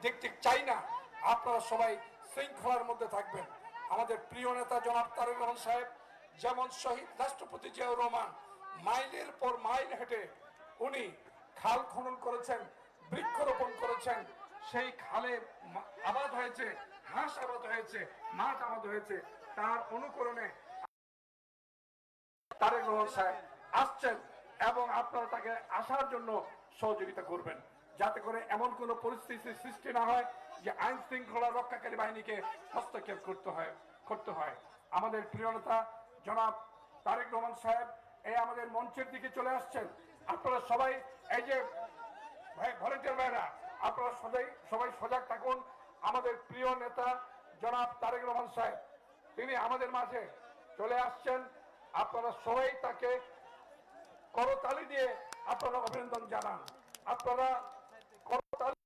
দেখতে চাই না। আপনারা সবাই শৃঙ্খলার মধ্যে থাকবেন। আমাদের প্রিয় নেতা জনাব তারেক রহমান সাহেব যেমন শহীদ রাষ্ট্রপতি জিয়াউর রহমান মাইলের পর মাইল হেঁটে উনি খাল খনন করেছেন, বৃক্ষরোপণ করেছেন, সেই খালে আবাদ হয়েছে, হাঁস আবাদ হয়েছে, মাছ আবাদ হয়েছে, তার অনুকরণে তারেক রহমান সাহেব আসছেন এবং আপনারা তাকে আসার জন্য সহযোগিতা করবেন, যাতে করে এমন কোন পরিস্থিতির সৃষ্টি না হয় যে আইন শৃঙ্খলা রক্ষাকারী বাহিনীকে হস্তক্ষেপ করতে হয়। আমাদের প্রিয় নেতা জনাব তারেক রহমান সাহেব এই আমাদের মঞ্চের দিকে চলে আসছেন। আপনারা সবাই এই যে ভলেন্টিয়ার ভাইরা, আপনারা সবাই সজাগ থাকুন। আমাদের প্রিয় নেতা জনাব তারেক রহমান সাহেব তিনি আমাদের মাঝে চলে আসছেন। আপনারা সবাই তাকে করতালি দিয়ে আপনারা অভিনন্দন জানান। আপনারা করতালি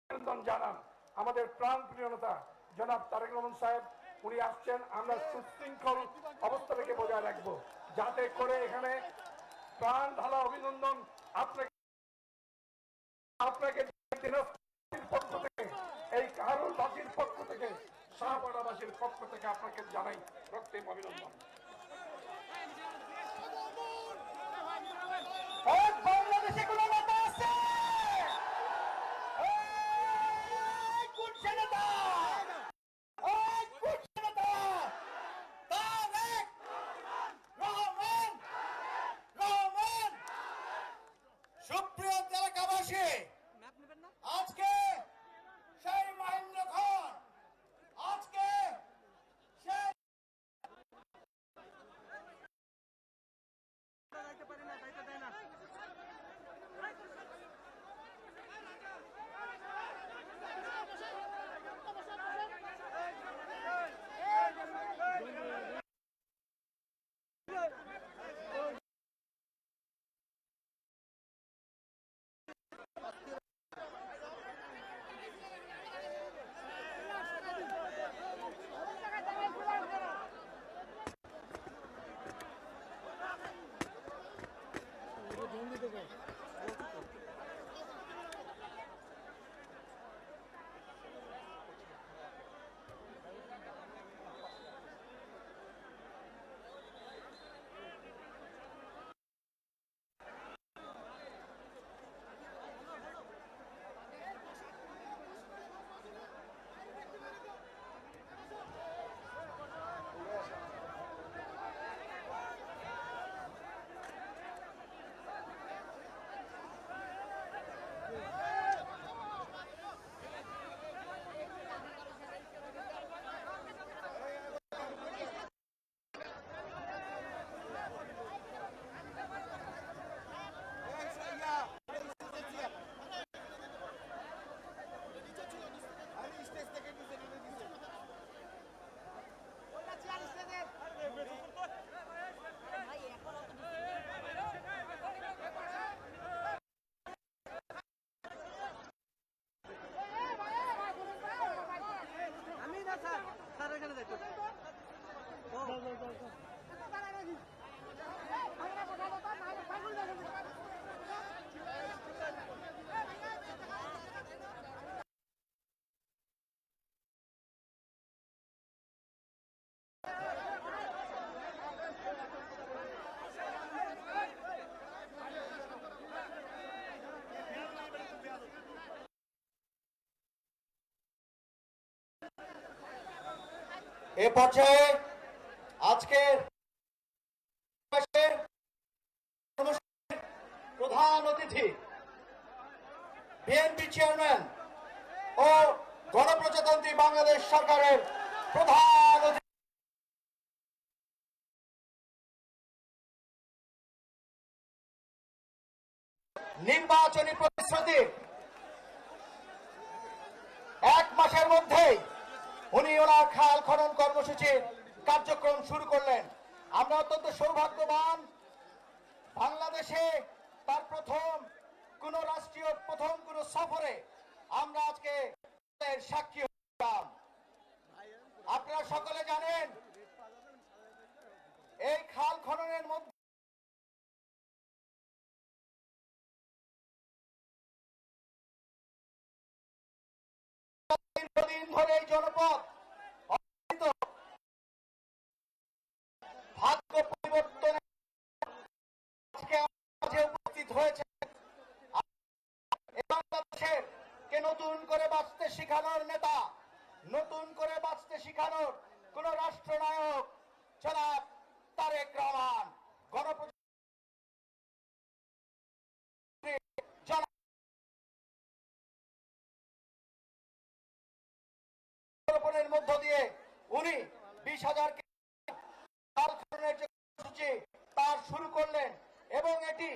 অভিনন্দন জানান। আমাদের প্রাণ প্রিয় নেতা জনাব তারেক রহমান সাহেব উনি আসছেন। আমরা সুশৃঙ্খল অবস্থাটাকে বজায় রাখবো, যাতে করে এখানে প্রাণ ঢালা অভিনন্দন আপনাকে পক্ষ থেকে, এই কারুলবাসীর পক্ষ থেকে, শাহপাড়াবাসীর পক্ষ থেকে আপনাকে জানাই রক্তিম অভিনন্দন। বাংলাদেশে কোন নেতা আছে? সুপ্রিয় এলাকাবাসী, আজকে সেই মহেন্দ্র খান, আজকে এ পর্যায়ে আজকের প্রধান অতিথি বিএনপি চেয়ারম্যান ও গণপ্রজাতন্ত্রী বাংলাদেশ সরকারের প্রধান নির্বাচনী প্রতিশ্রুতি 1 মাসের মধ্যেই উনি ওনার খাল খনন কর্মসূচির কার্যক্রম শুরু করলেন। আমরা অত্যন্ত সৌভাগ্যবান, বাংলাদেশে তার প্রথম কোন সফরে আমরা আজকে সাক্ষী হলাম। আপনারা সকলে জানেন এই খাল খননের মধ্যে দিন ধরে এই জনপদ ভাগ্য পরিবর্তনে উপস্থিত হয়েছে বাংলাদেশের কে নতুন করে বাঁচতে শিখানোর নেতা, নতুন করে বাঁচতে শিখানোর কোন রাষ্ট্রনায়ক জনাব তারেক রহমান। গণপ্রজাতন্ত্রের মধ্য দিয়ে উনি 20,000 খাল খননের যে কর্মসূচি তার শুরু করলেন এবং এটি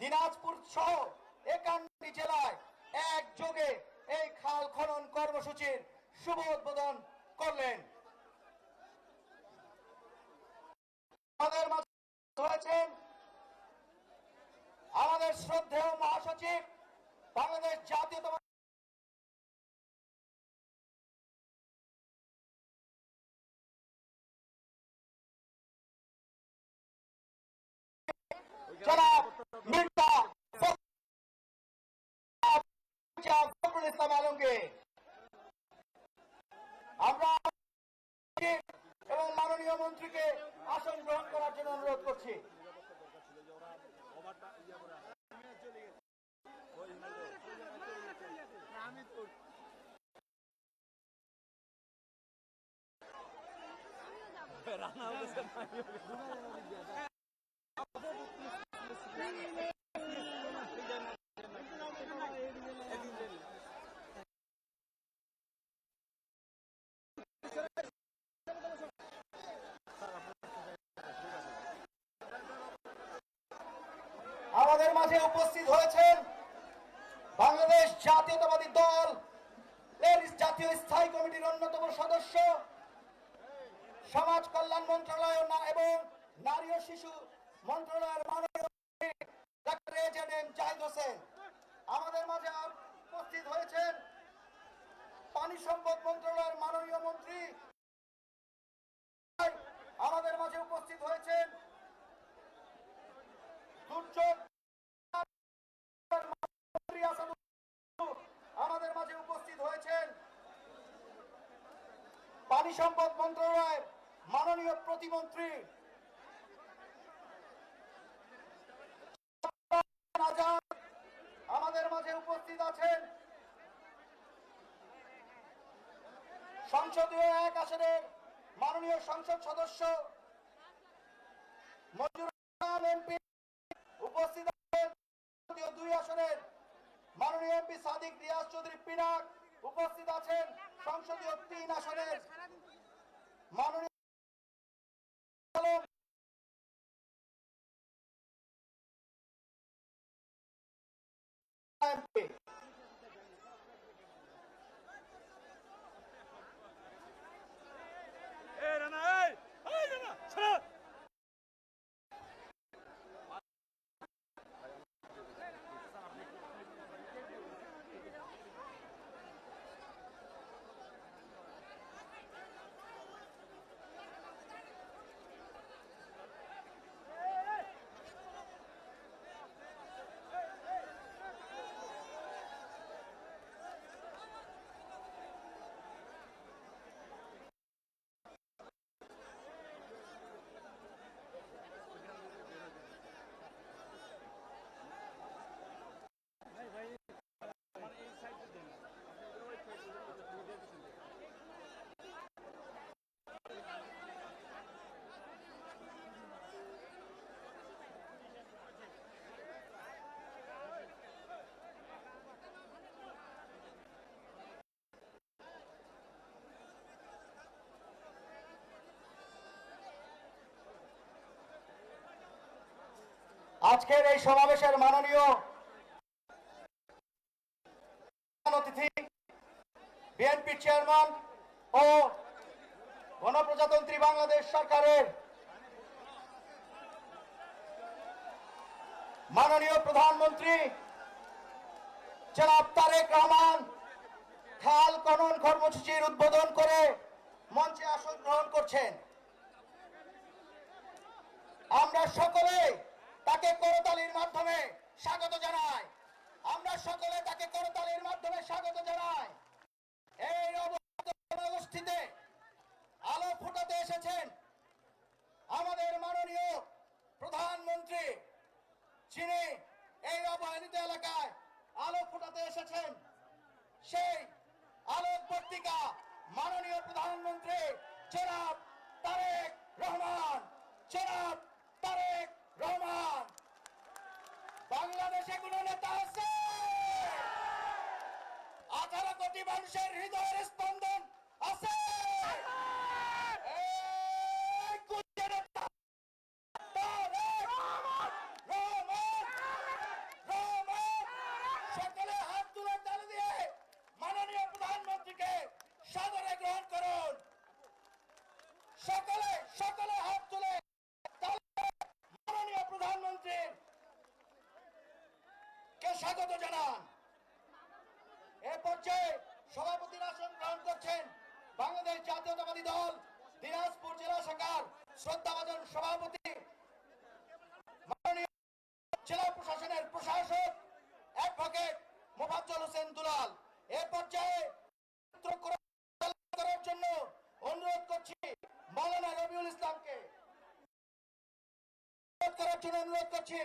দিনাজপুর সহ 51টি জেলায় একযোগে এই খাল খনন কর্মসূচির শুভ উদ্বোধন করলেন। আমাদের মাঝে হয়েছেন আমাদের শ্রদ্ধেয় মহাসচিব বাংলাদেশ জাতীয়তাবাদী জনাব মির্জা ফখরুল ইসলাম আলমগীর। আমরা এবং মাননীয় মন্ত্রীকে আসন গ্রহণ করার জন্য অনুরোধ করছি। আমাদের মাঝে উপস্থিত হয়েছেন বাংলাদেশ জাতীয়তাবাদী দল এর জাতীয় স্থায়ী কমিটির অন্যতম সদস্য, সমাজ কল্যাণ মন্ত্রণালয় এবং নারী ও শিশু মন্ত্রণালয়ের মাননীয় ডাক্তার এজেড জাহিদ হোসেন। আমাদের মাঝে উপস্থিত হয়েছেন পানি সম্পদ মন্ত্রণালয়ের মাননীয় মন্ত্রী। আমাদের মাঝে উপস্থিত হয়েছেন দুর্যোগ আমাদের মাঝে উপস্থিত হয়েছেন পানি সম্পদ মন্ত্রণালয়ের মাননীয় প্রতিমন্ত্রী আজাদ। আমাদের মাঝে উপস্থিত আছেন সংসদীয় 1 আসনের মাননীয় সংসদ সদস্য মঞ্জুরুল ইসলাম এমপি। উপস্থিত আছেন 2 আসনের মাননীয় এমপি সাদিক রিয়াজ চৌধুরী পিনাক। উপস্থিত আছেন সংসদীয় 3 আসনের মাননীয় এমপি। আজকের এই সমাবেশের মাননীয় অতিথি বিএনপি চেয়ারম্যান ও গণপ্রজাতন্ত্রী বাংলাদেশ সরকারের মাননীয় প্রধানমন্ত্রী জনাব তারেক রহমান খাল খনন কর্মসূচির উদ্বোধন করে মঞ্চে আসন গ্রহণ করছেন। আমরা সকলে তাকে করতালির মাধ্যমে স্বাগত জানাই। আমরা সকলে তাকে করতালির মাধ্যমে স্বাগত জানাই। প্রভাবিত এলাকায় আলো ফোটাতে এসেছেন সেই আলোকবর্তিকা মাননীয় প্রধানমন্ত্রী জনাব তারেক রহমান। জনাব তারেক রহমান। বাংলাদেশে কোন নেতা আছে? 18 কোটি মানুষের হৃদয়ের স্পন্দন আছে? এই কোটি নেতা তারেক রহমান। রহমান। সকলে হাত তুলে তালি দিয়ে মাননীয় প্রধানমন্ত্রীকে সাদরে গ্রহণ করুন। সকলে সকলে হাত তুলে তালি দিয়ে মাননীয় প্রধানমন্ত্রীর কে স্বাগত জানান। এ পর্যায়ে সভাপতির আসন গ্রহণ করছেন বাংলাদেশ জাতীয়তাবাদী দল দিনাজপুর জেলা শাখার শ্রদ্ধাভাজন সভাপতি মাননীয় জেলা প্রশাসনের প্রশাসক অ্যাডভোকেট মোফাজ্জল হোসেন দুলাল। এ পর্যায়ে করার জন্য অনুরোধ করছি মাওলানা রবিউল ইসলামকে। অনুরোধ করছি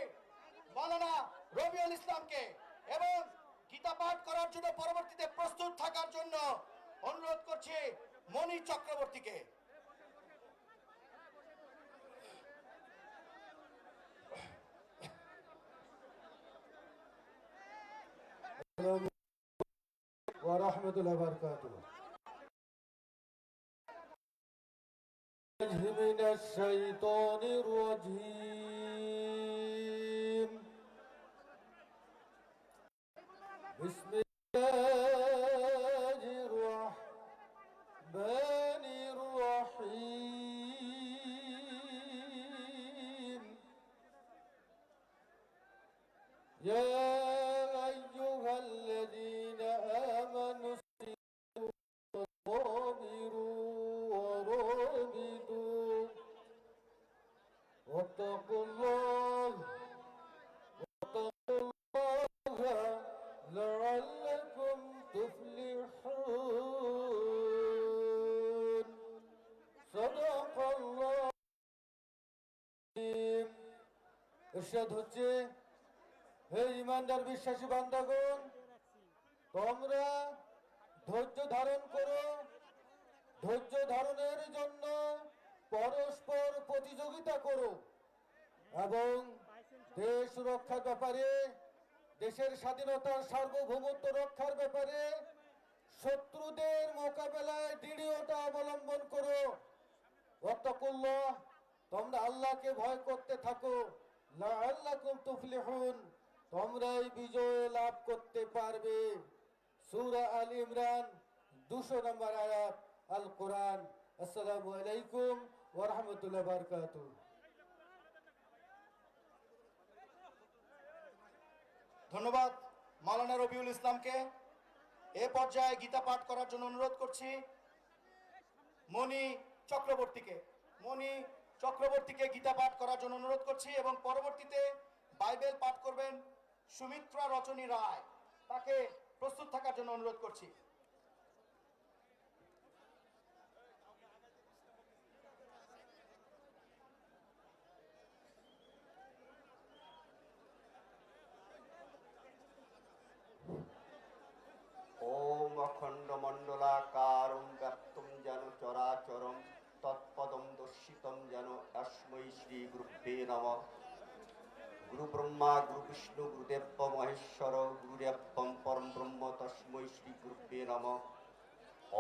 মাওলানা রবিউল ইসলামকে এবং গীতা পাঠ করার জন্য পরবর্তীতে প্রস্তুত থাকার জন্য অনুরোধ করছি মনি চক্রবর্তীকে। ওয়ারাহমাতুল্লাহি ওয়া বারাকাতুহু। মিনাশ শাইতানির রাজীম। বিসমিল্লাহির রাহমানির রাহিম। ইয়া আইয়ুহাল্লাযীনা আমানু واتقوا الله لعلكم تفلحون صدق الله ইরশাদ হচ্ছে, হে ঈমানদার বিশ্বাসী বান্দাগণ, তোমরা ধৈর্য ধারণ করো। ধৈর্য ধারণের জন্য পরস্পর প্রতিযোগিতা করো এবং দেশ রক্ষার ব্যাপারে, দেশের স্বাধীনতার সার্বভৌমত্ব রক্ষার ব্যাপারে শত্রুদের মোকাবেলায় দৃঢ়তা অবলম্বন করো। ওয়াত্তাকুল্লাহ, তোমরা আল্লাহকে ভয় করতে থাকো। লাআল্লাকুম তুফলিহুন, তোমরাই বিজয় লাভ করতে পারবে। সূরা আল ইমরান 200 নম্বর আয়াত, আল কোরআন। আসসালামু আলাইকুম ওয়া রাহমাতুল্লাহি ওয়া বারাকাতুহু। ধন্যবাদ মাওলানা রবিউল ইসলামকে। এ পর্যায়ে গীতা পাঠ করার জন্য অনুরোধ করছি মনি চক্রবর্তীকে। মনি চক্রবর্তীকে গীতা পাঠ করার জন্য অনুরোধ করছি এবং পরবর্তীতে বাইবেল পাঠ করবেন সুমিত্রা রচনী রায়। তাকে প্রস্তুত থাকার জন্য অনুরোধ করছি। ওম অখণ্ড মণ্ডলাকারং ব্যাপ্তং যেন চরাচরম তৎপদম দর্শিতম যেন তস্मै শ্রী গুরুভ্যে নমঃ। গুরু ব্রহ্মা গুরু বিষ্ণু গুরুদেব মহেশ্বর গুরুরেব্বং পরম ব্রহ্ম তস্मै শ্রী গুরুভ্যে নমঃ।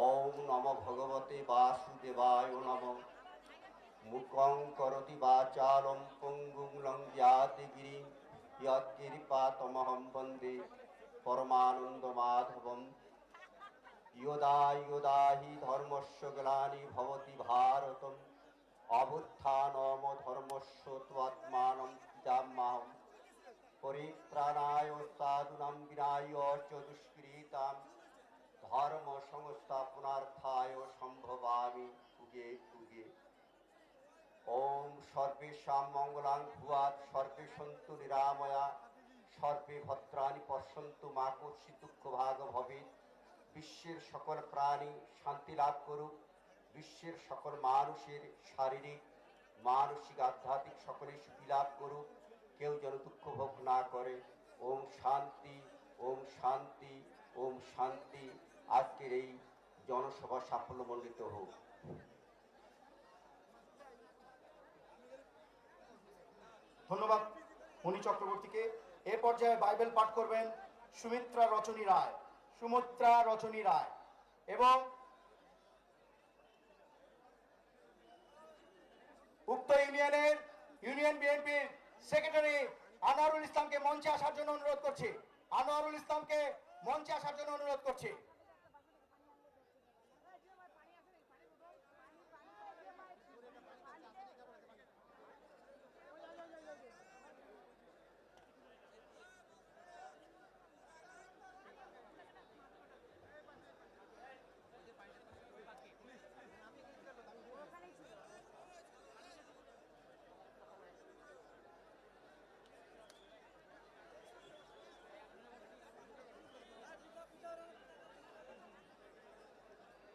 ওম নমো ভগবতে বাসুদেবায় নমঃ। মুখং করোতি বাচালং পঙ্গুং লঙ্ঘয়াতি গিরিং ইয়ৎকৃপাতমহং বন্দে পরমানন্দ মাধবম। ইয়দা ইয়দা হি ধর্মস্য গ্লানি ভবতি ভারতম অভ্যুত্থানম ধর্মস্য তদাত্মানম পিতামহঃ। পরিত্রাণায় সাধুনাং বিনায় চ দুষ্কৃতাং ধর্ম সংস্থাপনার্থায় সম্ভবামি যুগে যুগে। ওম সর্বেষাং মঙ্গলাং ভুয়াৎ সর্বে সন্তু নিরাময়া সর্বে ভদ্রাণি পশ্যন্তু মা কশ্চিৎ দুঃখভাগ ভবেৎ। বিশ্বের সকল প্রাণী শান্তি লাভ করুক। বিশ্বের সকল মানুষের শারীরিক মানসিক আধ্যাত্মিক সকলে সুখী লাভ করুক। কেউ যেন দুঃখ ভোগ না করে। ওম শান্তি, ওম শান্তি, ওম শান্তি। আজকের এই জনসভা সাফল্যমণ্ডিত হোক। ধন্যবাদ মুনি চক্রবর্তীকে। এ পর্যায়ে বাইবেল পাঠ করবেন সুমিত্রা রচনী রায়, সুমিত্রা রচনী রায় এবং উক্ত ইউনিয়ন বিএনপির সেক্রেটারি আনোয়ারুল ইসলামকে মঞ্চে আসার জন্য অনুরোধ করছি। আনোয়ারুল ইসলামকে মঞ্চে আসার জন্য অনুরোধ করছি।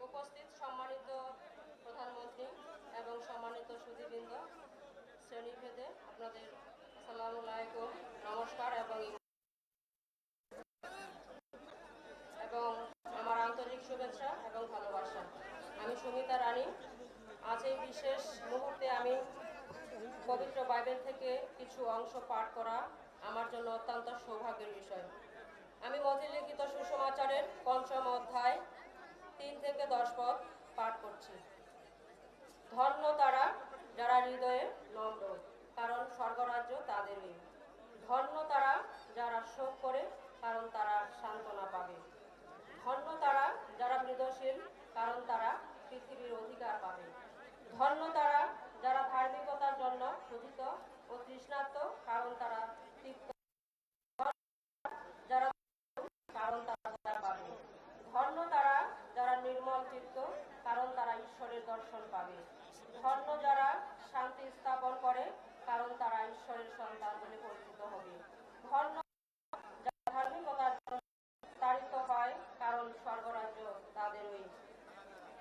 উপস্থিত সম্মানিত প্রধানমন্ত্রী এবং সম্মানিত সুধীবৃন্দ, শ্রেণীভেদে আপনাদের আসসালামু আলাইকুম, নমস্কার এবং আমার আন্তরিক শুভেচ্ছা এবং ভালোবাসা। আমি সুমিতা রানী। আজ এই বিশেষ মুহূর্তে আমি পবিত্র বাইবেল থেকে কিছু অংশ পাঠ করা আমার জন্য অত্যন্ত সৌভাগ্যের বিষয়। আমি মতিলিখিত সুসমাচারের ৫ম অধ্যায় ৩ থেকে ১০ পদ পাঠ করছি। ধন্য তারা যারা হৃদয়ে নম্র, কারণ স্বর্গরাজ্য তাদেরই। ধন্য তারা যারা শোক করে, কারণ তারা সান্ত্বনা পাবে। ধন্য তারা যারা মৃদশীল, কারণ তারা পৃথিবীর অধিকার পাবে। ধন্য তারা যারা ধার্মিকতার জন্য ক্ষুধিত ও তৃষ্ণার্ত, কারণ তারা তৃপ্ত। যারা কারণ তারা পাবে। ধন্য তারা যারা নির্মল চিত্ত, কারণ তারা ঈশ্বরের দর্শন পাবে। ধন্য যারা শান্তি স্থাপন করে, কারণ তারা ঈশ্বরের সন্তান বলে পরিচিত হবে। ধন্য যারা ধার্মিকতার জন্য তাড়িত হয়, কারণ স্বর্গরাজ্য তাদেরই।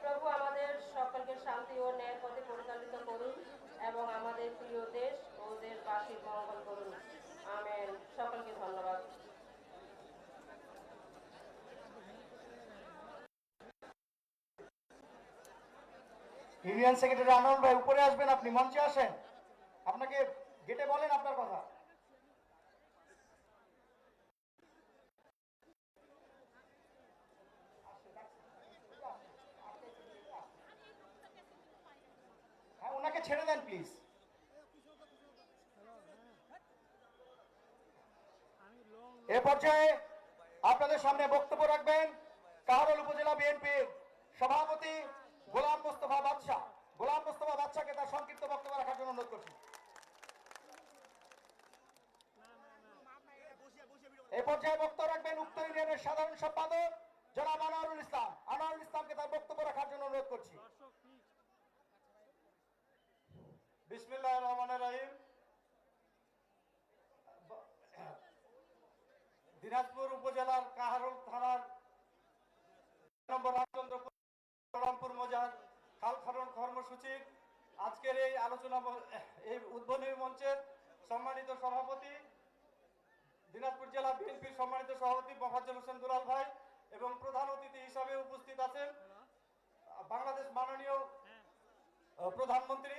প্রভু আমাদের সকলকে শান্তি ও ন্যায়ের পথে পরিচালিত করুন এবং আমাদের প্রিয় দেশ ও দেশবাসীর মঙ্গল করুন। আমেন। সকলকে ধন্যবাদ। ইউনিয়ন সেক্রেটারি আনোয়ার ভাই উপরে আসবেন, আপনি মঞ্চে আসেন। আপনাকে গেটে বলেন আপনার কথা। হ্যাঁ, ওনাকে ছেড়ে দেন প্লিজ। এ পর্যায়ে আপনাদের সামনে বক্তব্য রাখবেন কাহারোল উপজেলা বিএনপির সভাপতি গোলাম মোস্তফা বাদশাহ। গোলাম মোস্তফা বাদশাহকে তার সংক্ষিপ্ত বক্তব্য রাখার জন্য অনুরোধ করছি। এ পর্যায়ে বক্তব্য রাখবেন উক্ত ইউনিয়নের সাধারণ সম্পাদক জনাব আনোয়ারুল ইসলাম। আনোয়ারুল ইসলামকে তার বক্তব্য রাখার জন্য অনুরোধ করছি। বিসমিল্লাহির রহমানির রহিম। দিনাজপুর উপজেলার কাহারোল থানার নম্বর রামচন্দ্রপুর মৌজার খাল খনন কর্মসূচির আজকের এই আলোচনা, এই উদ্বোধনী মঞ্চের সম্মানিত সভাপতি, দিনাজপুর জেলা বিএনপির সম্মানিত সভাপতি মোফাজ্জল হোসেন দুলাল ভাই এবং প্রধান অতিথি হিসাবে উপস্থিত আছেন বাংলাদেশ মাননীয় প্রধানমন্ত্রী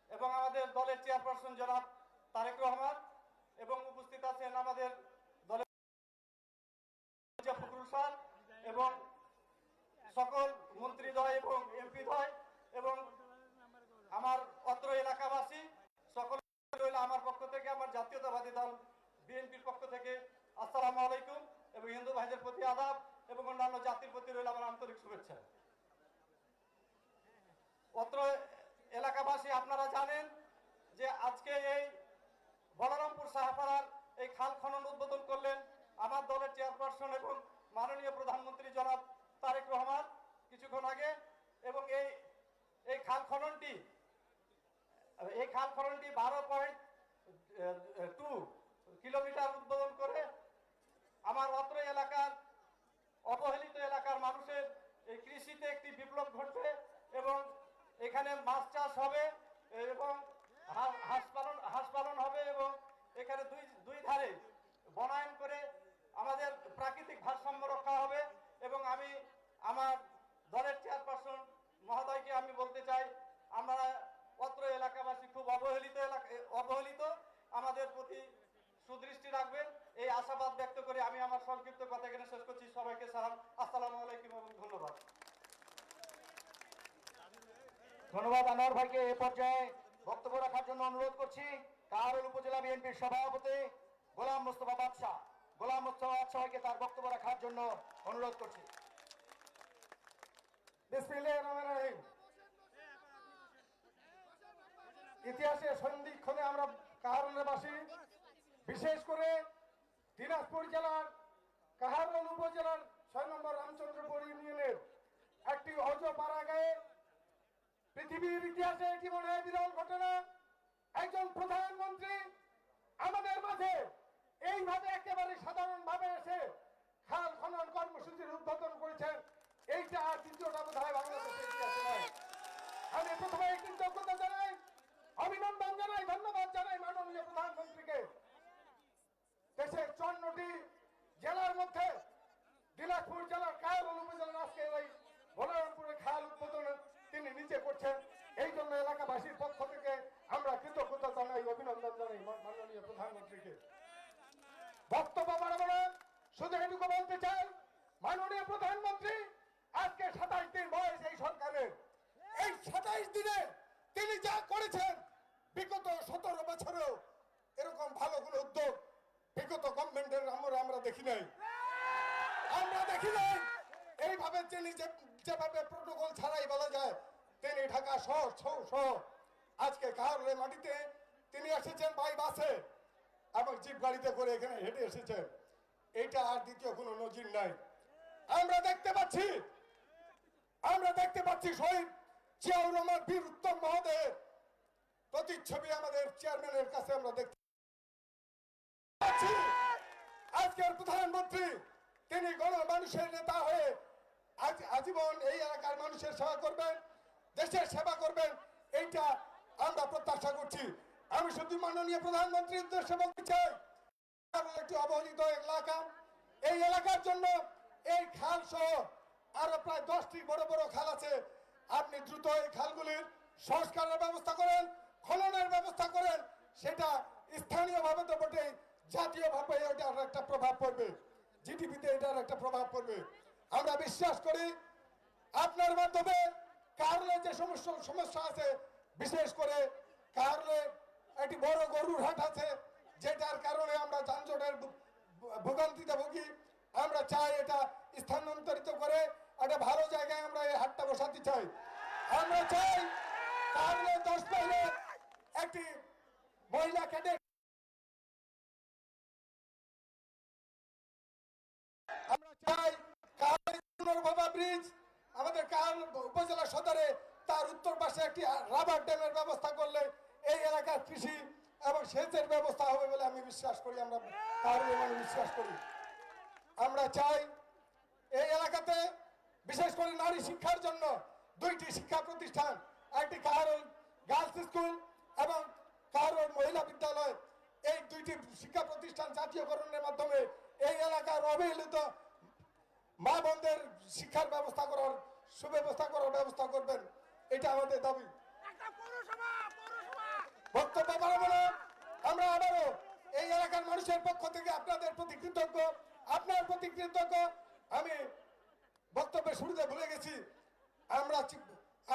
এবং আমাদের দলের চেয়ারপারসন জনাব তারেক রহমান, এবং উপস্থিত আছেন আমাদের দলের ফখরুল স্যার এবং সকল মন্ত্রীদ্বয় এবং এমপিদ্বয় এবং আমার অত্র এলাকাবাসী সকল আমার পক্ষ থেকে, আমার জাতীয়তাবাদী দল বিএনপির পক্ষ থেকে আসসালামু আলাইকুম এবং হিন্দু ভাইদের প্রতি আদাব এবং অন্যান্য জাতির প্রতি রইল আমার আন্তরিক শুভেচ্ছা। অত্র এলাকাবাসী আপনারা জানেন যে আজকে এই বলরামপুর সাহাপাড়ার এই খাল খনন উদ্বোধন করলেন আমার দলের চেয়ারপারসন এবং মাননীয় প্রধানমন্ত্রী জনাব তারেক রহমান কিছুক্ষণ আগে, এবং এই খাল খননটি 12.2 কিলোমিটার উদ্বোধন করে আমার অত্র এলাকার অবহেলিত এলাকার মানুষের এই কৃষিতে একটি বিপ্লব ঘটবে এবং এখানে মাছ চাষ হবে এবং হাঁস পালন হবে এবং এখানে দুই ধারে বনায়ন করে আমাদের প্রাকৃতিক ভারসাম্য রক্ষা হবে। এবং আমি আমার দলের চেয়ারপারসন মহোদয়কে আমি বলতে চাই, আমরা অত্র এলাকাবাসী খুব অবহেলিত, আমাদের প্রতি সুদৃষ্টি রাখবেন, এই আশাবাদ ব্যক্ত করে আমি আমার সংক্ষিপ্ত কথা এখানে শেষ করছি। সবাইকে সালাম, আসসালামু আলাইকুম এবং ধন্যবাদ। ধন্যবাদ আনোয়ার ভাইকে। এ পর্যায়ে বক্তব্য রাখার জন্য অনুরোধ করছি কাহারোল উপজেলা বিএনপির সভাপতি গোলাম মোস্তফা বাদশাহ। গোলাম মোস্তফা বাদশাহ ভাইকে তার বক্তব্য রাখার জন্য অনুরোধ করছি। বিসমিল্লাহির রহমানির রহিম। ইতিহাসে সন্ধিক্ষণে আমরা কাহারোলের বাসী, বিশেষ করে দিনাজপুর জেলার কাহারোল উপজেলার ৬ নম্বর রামচন্দ্রপুর ইউনিয়নের একটি অজপাড়া গায়ে পৃথিবীর ইতিহাসে এটি মনে হয় বিরল ঘটনা। একজন প্রধানমন্ত্রী আমাদের মাঝে এইভাবে একেবারে সাধারণভাবে এসে খাল খনন কর্মসূচির উদ্বোধন করেছেন। এইটা আর দ্বিতীয়টা বোধ হয় বাংলাদেশের ইতিহাসে নয়। আমি প্রথমে কৃতজ্ঞতা জানাই, অভিনন্দন জানাই, ধন্যবাদ জানাই মাননীয় প্রধানমন্ত্রীকে। দেশের 54টি জেলার মধ্যে দিনাজপুর জেলার কাহারোল উপজেলার আজকে এই বলরামপুরে খাল উদ্বোধন তিনি নিজে করছেন। এই জন্য এলাকাবাসীর পক্ষ থেকে আমরা কৃতজ্ঞতা জানাই, অভিনন্দন জানাই মাননীয় প্রধানমন্ত্রীকে। বক্তব্য বাড়াবো না, শুধু এটুকু বলতে চাই, মাননীয় প্রধানমন্ত্রী আজকে 27 দিন বয়স এই সরকারের। এই 27 দিনে তিনি যা করেছেন, বিগত 17 বছরেও এরকম ভালো কোনো উদ্যোগ বিগত গভর্নমেন্টের আমরা দেখি নাই। আমরা দেখি নাই এইভাবে তিনি যেভাবে প্রোটোকল ছাড়াই বলা যায় তিনি ঢাকা শহর সহ আজকে কাহারোলের মাটিতে তিনি এসেছেন বাই বাসে এবং জিপ গাড়িতে করে এখানে হেঁটে এসেছেন। এইটা আর দ্বিতীয় কোনো নজির নাই। আমরা দেখতে পাচ্ছি শহীদ জিয়াউর রহমান বীর উত্তম মহোদয়ের প্রতিচ্ছবি আমাদের চেয়ারম্যানের কাছে আমরা দেখতে পাচ্ছি। আজকের প্রধানমন্ত্রী তিনি গণমানুষের নেতা হয়ে আজীবন এই এলাকার মানুষের সেবা করবেন, দেশের সেবা করবেন, এইটা আমরা প্রত্যাশা করছি। আমি শুধু মাননীয় প্রধানমন্ত্রীর উদ্দেশ্যে বলতে চাই, একটি অবহেলিত এলাকা, এই এলাকার জন্য এই খাল সহ আরো প্রায় 10টি বড় বড় খাল আছে। আপনি দ্রুত এই খালগুলির সংস্কারের ব্যবস্থা করেন, খননের ব্যবস্থা করেন। সেটা স্থানীয়ভাবে তো বটে, জাতীয়ভাবে এটার একটা প্রভাব পড়বে, জিডিপিতে এটার একটা প্রভাব পড়বে। আমরা বিশ্বাস করি আপনার মাধ্যমে কাহারোলে যে সমস্যা আছে, বিশেষ করে কাহারোলে একটি বড় গরুর হাট আছে, যেটার কারণে আমরা যানজটের ভোগান্তিতে ভুগি। আমরা চাই এটা স্থানান্তরিত করে একটা ভালো জায়গায় আমরা এই হাটটা বসাতে চাই। আমরা চাই কাহারোলে 10 মাইলে একটি মহিলা ক্যাডেট, আমরা চাই কাহারোল ব্রিজ আমাদের কাহারোল উপজেলা সদরে তার উত্তর পাশে একটি রাবার ড্যামের ব্যবস্থা করলে এই এলাকার কৃষি এবং সেচের ব্যবস্থা হবে বলে আমি বিশ্বাস করি। আমরা কাহারোলে মানে বিশ্বাস করি। আমরা চাই এই এলাকাতে বিশেষ করে নারী শিক্ষার জন্য 2টি শিক্ষা প্রতিষ্ঠান, একটি কাহারোল গার্লস স্কুল এবং কাহারোল মহিলা বিদ্যালয়, এই 2টি শিক্ষা প্রতিষ্ঠান জাতীয়করণের মাধ্যমে এই এলাকার অবহেলিত মা বোনদের শিক্ষার ব্যবস্থা করার সুব্যবস্থা করার ব্যবস্থা করবেন, এটা আমাদের দাবি। বক্তব্য বাড়াবো না, আমরা আবারও এই এলাকার মানুষের পক্ষ থেকে আপনাদের প্রতি কৃতজ্ঞ, আপনার প্রতি কৃতজ্ঞ। আমি বক্তব্যের শুরুতে ভুলে গেছি,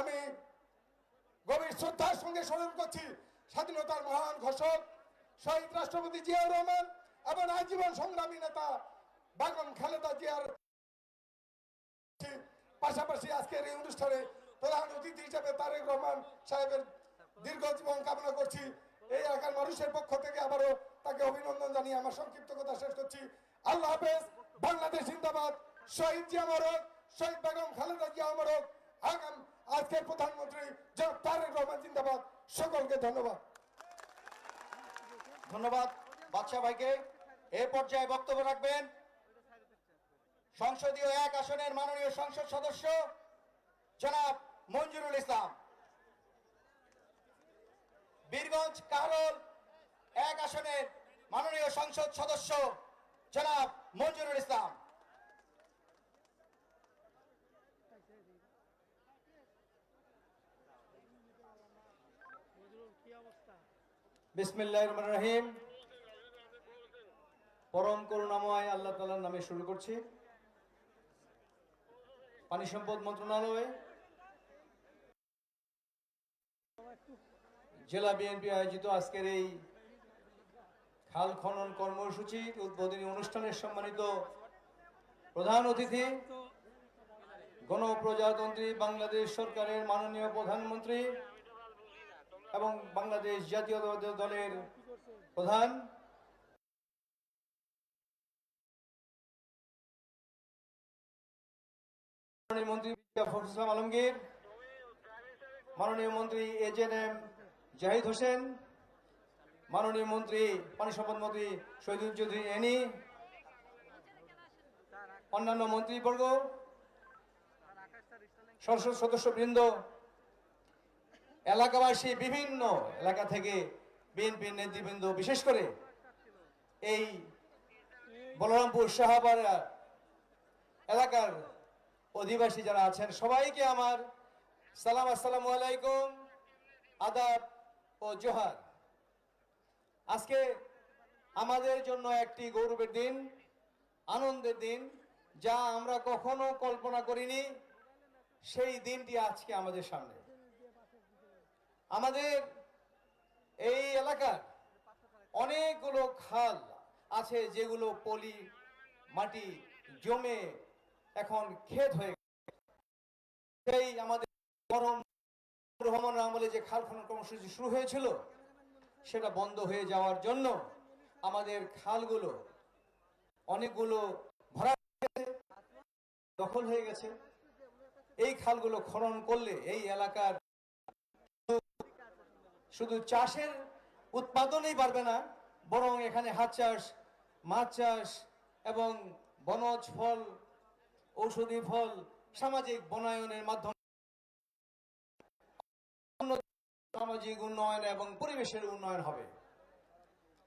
আমি গভীর শ্রদ্ধার সঙ্গে স্মরণ করছি স্বাধীনতার মহান ঘোষক শহীদ রাষ্ট্রপতি জিয়াউর রহমান এবং আজীবন সংগ্রামী নেতা বেগম খালেদা জিয়ার। পাশাপাশি আজকের এই অনুষ্ঠানে প্রধান অতিথি হিসেবে তারেক রহমান সাহেবের দীর্ঘ জীবন কামনা করছি। এই এলাকার মানুষের পক্ষ থেকে আবারও তাকে অভিনন্দন জানিয়ে আমার সংক্ষিপ্ত কথা শেষ করছি। আল্লাহ হাফেজ। বাংলাদেশ জিন্দাবাদ। শহীদ জিয়া অমর, শহীদ বেগম খালেদা জিয়া অমর, আজকের প্রধানমন্ত্রী জনাব তারেক রহমান জিন্দাবাদ। সকলকে ধন্যবাদ। ধন্যবাদ বাদশা ভাইকে। এ পর্যায়ে বক্তব্য রাখবেন সংসদীয় 1 আসনের মাননীয় সংসদ সদস্য জনাব মঞ্জুরুল ইসলাম। বীরগঞ্জ কাহারোল 1 আসনের মাননীয় সংসদ সদস্য জনাব মঞ্জুরুল ইসলাম। বিসমিল্লাহির রহমানির রহিম। পরম করুণাময় আল্লাহ তাআলার নামে শুরু করছি। পানি সম্পদ মন্ত্রণালয়, জেলা বিএনপি আয়োজিত আজকের এই খাল খনন কর্মসূচির উদ্বোধনী অনুষ্ঠানের সম্মানিত প্রধান অতিথি, গণপ্রজাতন্ত্রী বাংলাদেশ সরকারের মাননীয় প্রধানমন্ত্রী এবং বাংলাদেশ জাতীয়তাবাদী দলের প্রধান, মাননীয় মন্ত্রী ফখরুল ইসলাম আলমগীর, মাননীয় মন্ত্রী এজেএম জাহিদ হোসেন, মাননীয় মন্ত্রী পানি সম্পদ মন্ত্রী শহীদুল চৌধুরী এনি, অন্যান্য মন্ত্রীবর্গ, সংসদ সদস্যবৃন্দ, এলাকাবাসী, বিভিন্ন এলাকা থেকে বিএনপির নেতৃবৃন্দ, বিশেষ করে এই বলরামপুর শাহবাড়া এলাকার অধিবাসী যারা আছেন, সবাইকে আমার সালাম, আসসালামু আলাইকুম, আদাব ও জোহার। আজকে আমাদের জন্য একটি গৌরবের দিন, আনন্দের দিন, যা আমরা কখনো কল্পনা করিনি। সেই দিনটি আজকে আমাদের সামনে। আমাদের এই এলাকার অনেকগুলো খাল আছে যেগুলো পলি মাটি জমে এখন ক্ষেত হয়ে গেছে। সেই আমাদের গরম রহমানের আমলে যে খাল খনন কর্মসূচি শুরু হয়েছিল, সেটা বন্ধ হয়ে যাওয়ার জন্য আমাদের খালগুলো অনেকগুলো ভরা গেছে, দখল হয়ে গেছে। এই খালগুলো খনন করলে এই এলাকার শুধু চাষের উৎপাদনই বাড়বে না, বরং এখানে হাঁস চাষ, মাছ চাষ এবং বনজ ফল, ঔষধি ফল, সামাজিক বনায়নের মাধ্যমে সামাজিক উন্নয়ন এবং পরিবেশের উন্নয়ন হবে।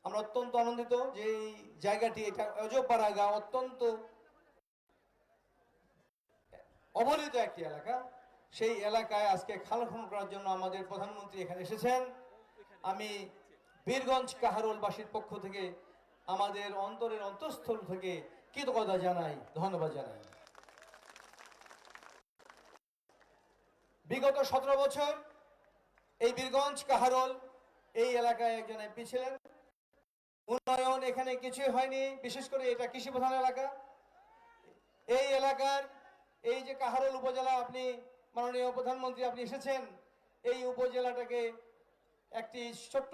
আমরা অত্যন্ত আনন্দিত যে এই জায়গাটি, এটা অজপাড়া গাঁও, অত্যন্ত অবহেলিত একটি এলাকা। সেই এলাকায় আজকে খাল খনন করার জন্য আমাদের প্রধানমন্ত্রী এখানে এসেছেন। আমি বীরগঞ্জ কাহারোলবাসীর পক্ষ থেকে, আমাদের অন্তরের অন্তঃস্থল থেকে কৃতজ্ঞতা জানাই, ধন্যবাদ জানাই। বিগত 17 বছর এই বীরগঞ্জ কাহারোল এই এলাকায় একজন এমপি ছিলেন। উন্নয়ন এখানে কিছুই হয়নি, বিশেষ করে এটা কৃষি প্রধান এলাকা। এই এলাকার এই যে কাহারোল উপজেলা, আপনি মাননীয় প্রধানমন্ত্রী আপনি এসেছেন, এই উপজেলাটাকে একটি ছোট্ট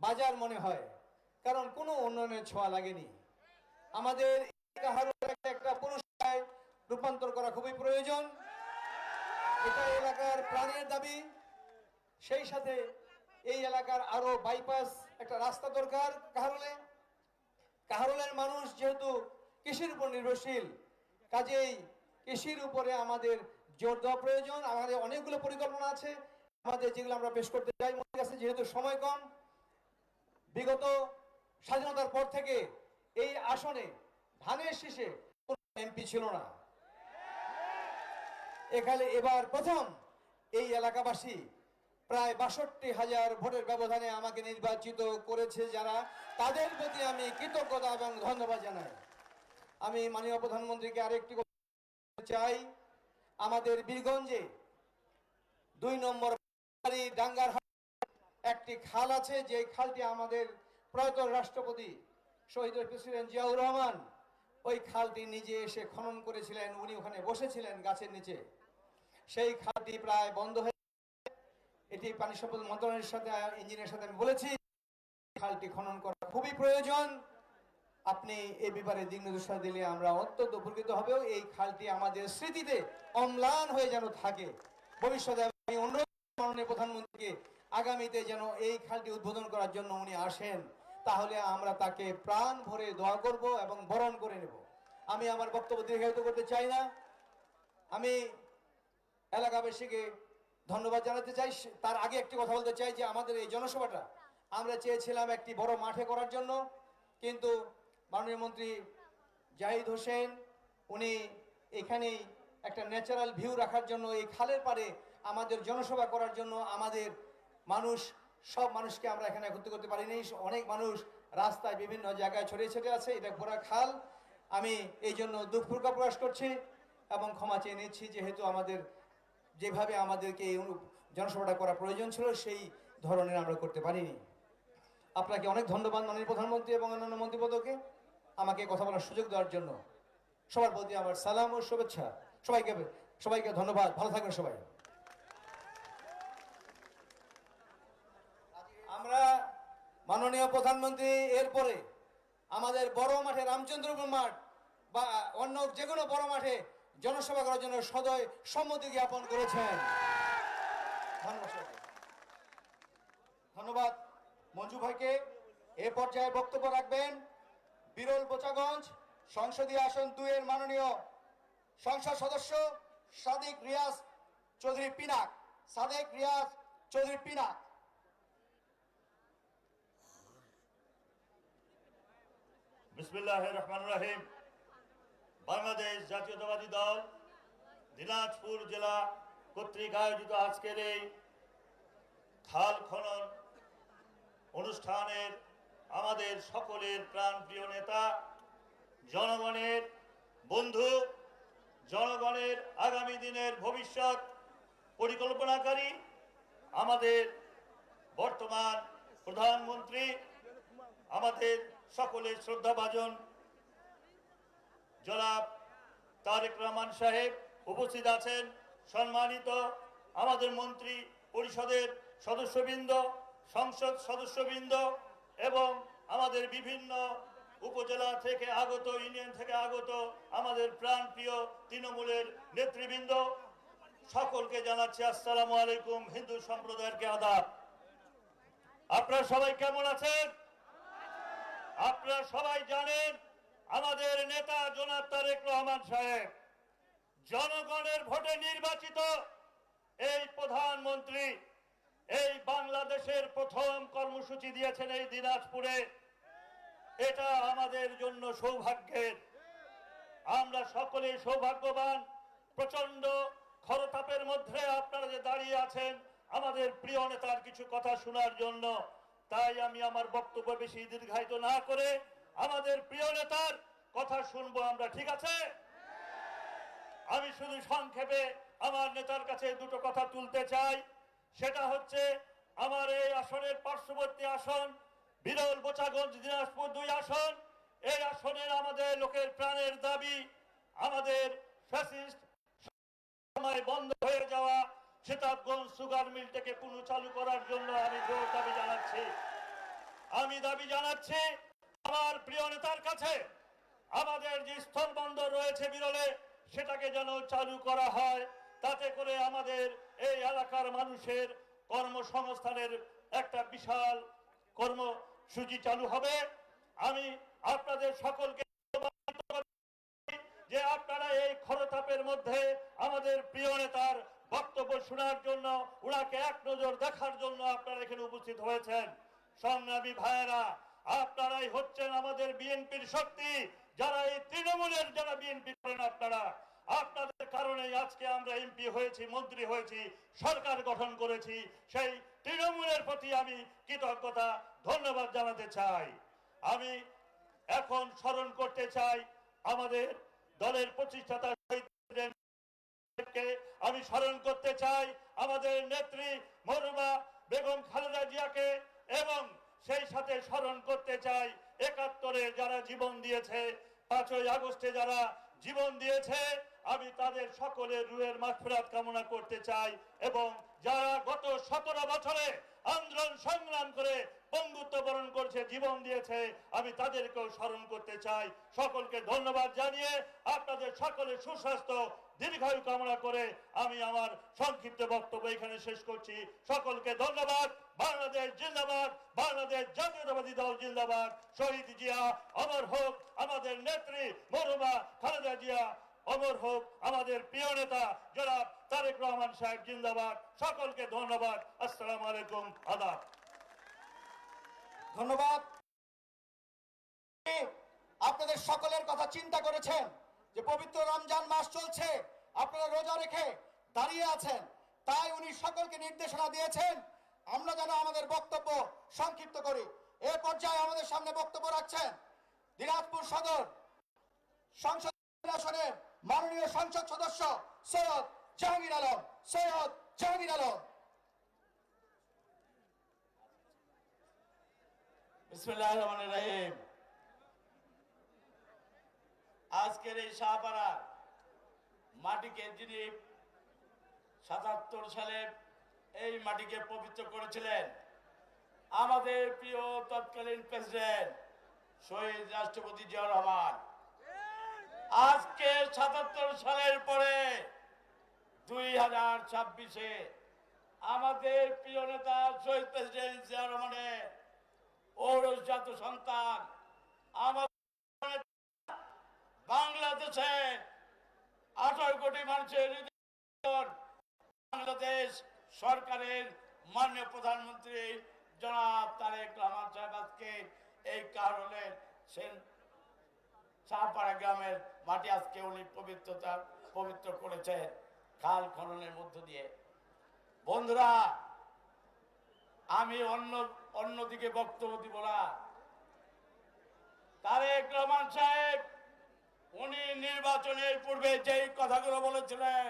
বাজার মনে হয়, কারণ কোনো উন্নয়নের ছোঁয়া লাগেনি। আমাদের কাহারোলটাকে একটা পুরস্কারে রূপান্তর করা খুবই প্রয়োজন। এটা এলাকার প্রাণের দাবি। সেই সাথে এই এলাকার আরো বাইপাস, একটা রাস্তা দরকার কাহারোলে। কাহারোলের মানুষ যেহেতু কৃষির উপর নির্ভরশীল, কাজেই কৃষির উপরে আমাদের জোর দেওয়া প্রয়োজন। আমাদের অনেকগুলো পরিকল্পনা আছে আমাদের, যেগুলো আমরা পেশ করতে চাই। মনে আছে যেহেতু সময় কম, বিগত স্বাধীনতার পর থেকে এই আসনে ধানের শীষে কোনো এমপি ছিল না। এখানে এবার প্রথম এই এলাকাবাসী প্রায় 62,000 ভোটের ব্যবধানে আমাকে নির্বাচিত করেছে যারা, তাদের প্রতি আমি কৃতজ্ঞতা এবং ধন্যবাদ জানাই। আমি মাননীয় প্রধানমন্ত্রীকে আরেকটি কথা চাই। আমাদের বীরগঞ্জে 2 নম্বর ডাঙ্গার একটি খাল আছে, যে খালটি আমাদের প্রয়াত রাষ্ট্রপতি শহীদ প্রেসিডেন্ট জিয়াউর রহমান ওই খালটি নিজে এসে খনন করেছিলেন। উনি ওখানে বসেছিলেন গাছের নিচে। সেই খালটি প্রায় বন্ধ হয়ে, এটি পানি সম্পদ মন্ত্রণালয়ের সাথে, ইঞ্জিনিয়ারের সাথে আমি বলেছি, খালটি খনন করা খুবই প্রয়োজন। আপনি এই ব্যাপারে দিক নির্দেশনা দিলে আমরা অত্যন্ত উপকৃত হব। এই খালটি আমাদের স্মৃতিতে অম্লান হয়ে যেন থাকে। ভবিষ্যতে আমি অনুরোধ মাননীয় প্রধানমন্ত্রীকে আগামীতে যেন এই খালটি উদ্বোধন করার জন্য উনি আসেন, তাহলে আমরা তাকে প্রাণ ভরে দোয়া করব এবং বরণ করে নেব। আমি আমার বক্তব্য দীর্ঘায়িত করতে চাই না। আমি এলাকাবাসীকে ধন্যবাদ জানাতে চাই। তার আগে একটি কথা বলতে চাই যে আমাদের এই জনসভাটা আমরা চেয়েছিলাম একটি বড় মাঠে করার জন্য, কিন্তু মাননীয় মন্ত্রী জাহিদ হোসেন, উনি এখানেই একটা ন্যাচারাল ভিউ রাখার জন্য এই খালের পাড়ে আমাদের জনসভা করার জন্য আমাদের মানুষ, সব মানুষকে আমরা এখানে একত্রিত করতে পারিনি। অনেক মানুষ রাস্তায় বিভিন্ন জায়গায় ছড়িয়ে ছিটে আছে, এটা ঘোরা খাল। আমি এই জন্য দুঃখ প্রকাশ করছি এবং ক্ষমা চেয়ে নিচ্ছি, যেহেতু আমাদের যেভাবে আমাদেরকে এই জনসভাটা করা প্রয়োজন ছিল সেই ধরনের আমরা করতে পারিনি। আপনাকে অনেক ধন্যবাদ মাননীয় প্রধানমন্ত্রী এবং অন্যান্য মন্ত্রীপদকে আমাকে কথা বলার সুযোগ দেওয়ার জন্য। সবার প্রতি আমার সালাম ও শুভেচ্ছা। সবাইকে ধন্যবাদ। ভালো থাকবেন সবাই। আমরা মাননীয় প্রধানমন্ত্রী এরপরে আমাদের বড় মাঠে, রামচন্দ্রপুর মাঠ বা অন্য যে কোনো বড় মাঠে জনসভা করার জন্য সদয় সম্মতি জ্ঞাপন করেছেন। ধন্যবাদ মঞ্জু ভাইকে। এ পর্যায়ে বক্তব্য রাখবেন বিরল বোচাগঞ্জ সংসদীয় আসন 2 এর মাননীয় সংসদ সদস্য সাদেক রিয়াজ চৌধুরী পিনাক। বিসমিল্লাহির রহমানির রহিম। বাংলাদেশ জাতীয়তাবাদী দল দিনাজপুর জেলা কর্তৃক আয়োজিত আজকের এই খাল খনন অনুষ্ঠানের আমাদের সকলের প্রাণপ্রিয় নেতা, জনগণের বন্ধু, জনগণের আগামী দিনের ভবিষ্যৎ পরিকল্পনাকারী আমাদের বর্তমান প্রধানমন্ত্রী, আমাদের সকলের শ্রদ্ধাভাজন জনাব তারেক রহমান সাহেব উপস্থিত আছেন। সম্মানিত আমাদের মন্ত্রী পরিষদের সদস্যবৃন্দ, সংসদ সদস্যবৃন্দ এবং আমাদের বিভিন্ন উপজেলা থেকে আগত, ইউনিয়ন থেকে আগত আমাদের প্রাণপ্রিয় তৃণমূলের নেতৃবৃন্দ, সকলকে জানাচ্ছি আসসালামু আলাইকুম। হিন্দু সম্প্রদায়েরকে আদাব। আপনারা সবাই কেমন আছেন? আপনারা সবাই জানেন আমাদের নেতা জনাব তারেক রহমান সাহেব জনগণের ভোটে নির্বাচিত এই প্রধানমন্ত্রী এই বাংলাদেশের প্রথম কর্মসূচি দিয়েছেন এই দিনাজপুরে। এটা আমাদের জন্য সৌভাগ্যের। আমরা সকলেই সৌভাগ্যবান। প্রচন্ড খরতাপের মধ্যে আপনারা যে দাঁড়িয়ে আছেন আমাদের প্রিয় নেতার কিছু কথা শোনার জন্য, তাই আমি আমার বক্তব্য বেশি দীর্ঘায়িত না করে আমাদের প্রিয় নেতার কথা শুনবো আমরা, ঠিক আছে? আমি শুধু সংক্ষেপে আমার নেতার কাছে দুটো কথা তুলতে চাই। সেটা হচ্ছে আমার এই আসনের পার্শ্ববর্তী আসন বিরল বোচাগঞ্জ দিনাজপুর 2 আসন। এই আসনের আমাদের লোকের প্রাণের দাবি দাবির ফ্যাসিস্ট সময় বন্ধ হয়ে যাওয়া সিতাবগঞ্জ সুগার মিলটাকে পুনঃ চালু করার জন্য আমি জোর দাবি জানাচ্ছি। আমি দাবি জানাচ্ছি আমার প্রিয় নেতার কাছে আমাদের যে স্থল বন্দর রয়েছে বিরলে সেটাকে যেন চালু করা হয়, তাতে করে আমাদের এই এলাকার মানুষের কর্মসংস্থানের একটা বিশাল কর্মসূচি চালু হবে। আমি আপনাদের সকলকে যে আপনারা এই খরতাপের মধ্যে আমাদের প্রিয় নেতার বক্তব্য শোনার জন্য, ওনাকে এক নজর দেখার জন্য আপনারা এখানে উপস্থিত হয়েছেন। সংগ্রামী ভাইয়েরা, আপনারাই হচ্ছেন আমাদের বিএনপির শক্তি। যারা এই তৃণমূলের যারা বিএনপি করেন আপনাদের কারণেই আজকে আমরা এমপি হয়েছি, মন্ত্রী হয়েছি, সরকার গঠন করেছি। সেই তৃণমূলের প্রতি আমি কৃতজ্ঞতা ধন্যবাদ জানাতে চাই। আমি এখন স্মরণ করতে চাই আমাদের দলের প্রতিষ্ঠাতা আমি স্মরণ করতে চাই আমাদের নেত্রী মরহুমা বেগম খালেদা জিয়াকে, এবং সেই সাথে স্মরণ করতে চাই ৭১-এ যারা জীবন দিয়েছে, ৫ই আগস্টে যারা জীবন দিয়েছে, আমি তাদের সকলের রুহের মাগফিরাত কামনা করতে চাই। এবং যারা গত ১৭ বছরে আন্দোলন সংগ্রাম করে পঙ্গুত্ব বরণ করছে, জীবন দিয়েছে, আমি তাদেরকেও স্মরণ করতে চাই। সকলকে ধন্যবাদ জানিয়ে আপনাদের সকলের সুস্বাস্থ্য দীর্ঘায়ু কামনা করে আমি আমার সংক্ষিপ্ত বক্তব্য এখানে শেষ করছি। সকলকে ধন্যবাদ। বাংলাদেশ জিন্দাবাদ, বাংলাদেশ জাতীয়তাবাদী দল জিন্দাবাদ। শহীদ জিয়া অমর হোক, আমাদের নেত্রী মরহুমা খালেদা জিয়া অমর হোক, আমাদের প্রিয় নেতা জনাব তারেক রহমান সাহেব জিন্দাবাদ। সকলকে ধন্যবাদ। আসসালামু আলাইকুম, আদাব। ধন্যবাদ। আপনাদের সকলের কথা চিন্তা করেছেন যে পবিত্র রমজান মাস চলছে, আপনারা রোজা রেখে দাঁড়িয়ে আছেন, তাই উনি সকলকে নির্দেশনা দিয়েছেন আমরা যেন আমাদের বক্তব্য সংক্ষিপ্ত করি। এ পর্যায়ে আমাদের সামনে বক্তব্য রাখছেন দিনাজপুর সদর সংসদ আসনের মাননীয় সংসদ সদস্য সৈয়দ জাহাঙ্গীর আলম। সৈয়দ জাহাঙ্গীর আলম। বিসমিল্লাহির রহমানির রহিম। আজকের এই শাহপাড়া মাটিকে যিনি ৭৭ সালে এই মাটিকে পবিত্র করেছিলেন, আমাদের প্রিয় তৎকালীন প্রেসিডেন্ট শহীদ রাষ্ট্রপতি জিয়াউর রহমান, আজকে ৭৭ সালের পরে 2026-এ আমাদের প্রিয় নেতা শহীদ প্রেসিডেন্ট জিয়াউর রহমানের ঔরসজাত সন্তান আমাদের বাংলাদেশে 18 কোটি মানুষের বাংলাদেশ সরকারের মাননীয় প্রধানমন্ত্রী জনাব তারেক রহমান সাহেব আজকে এই কারণে শাহপাড়া গ্রামের মাটি আজকে উনি পবিত্র করেছে খাল খননের মধ্য দিয়ে। বন্ধুরা, আমি অন্যদিকে বক্তব্য দিব না। তারেক রহমান সাহেব উনি নির্বাচনের পূর্বে যেই কথাগুলো বলেছিলেন,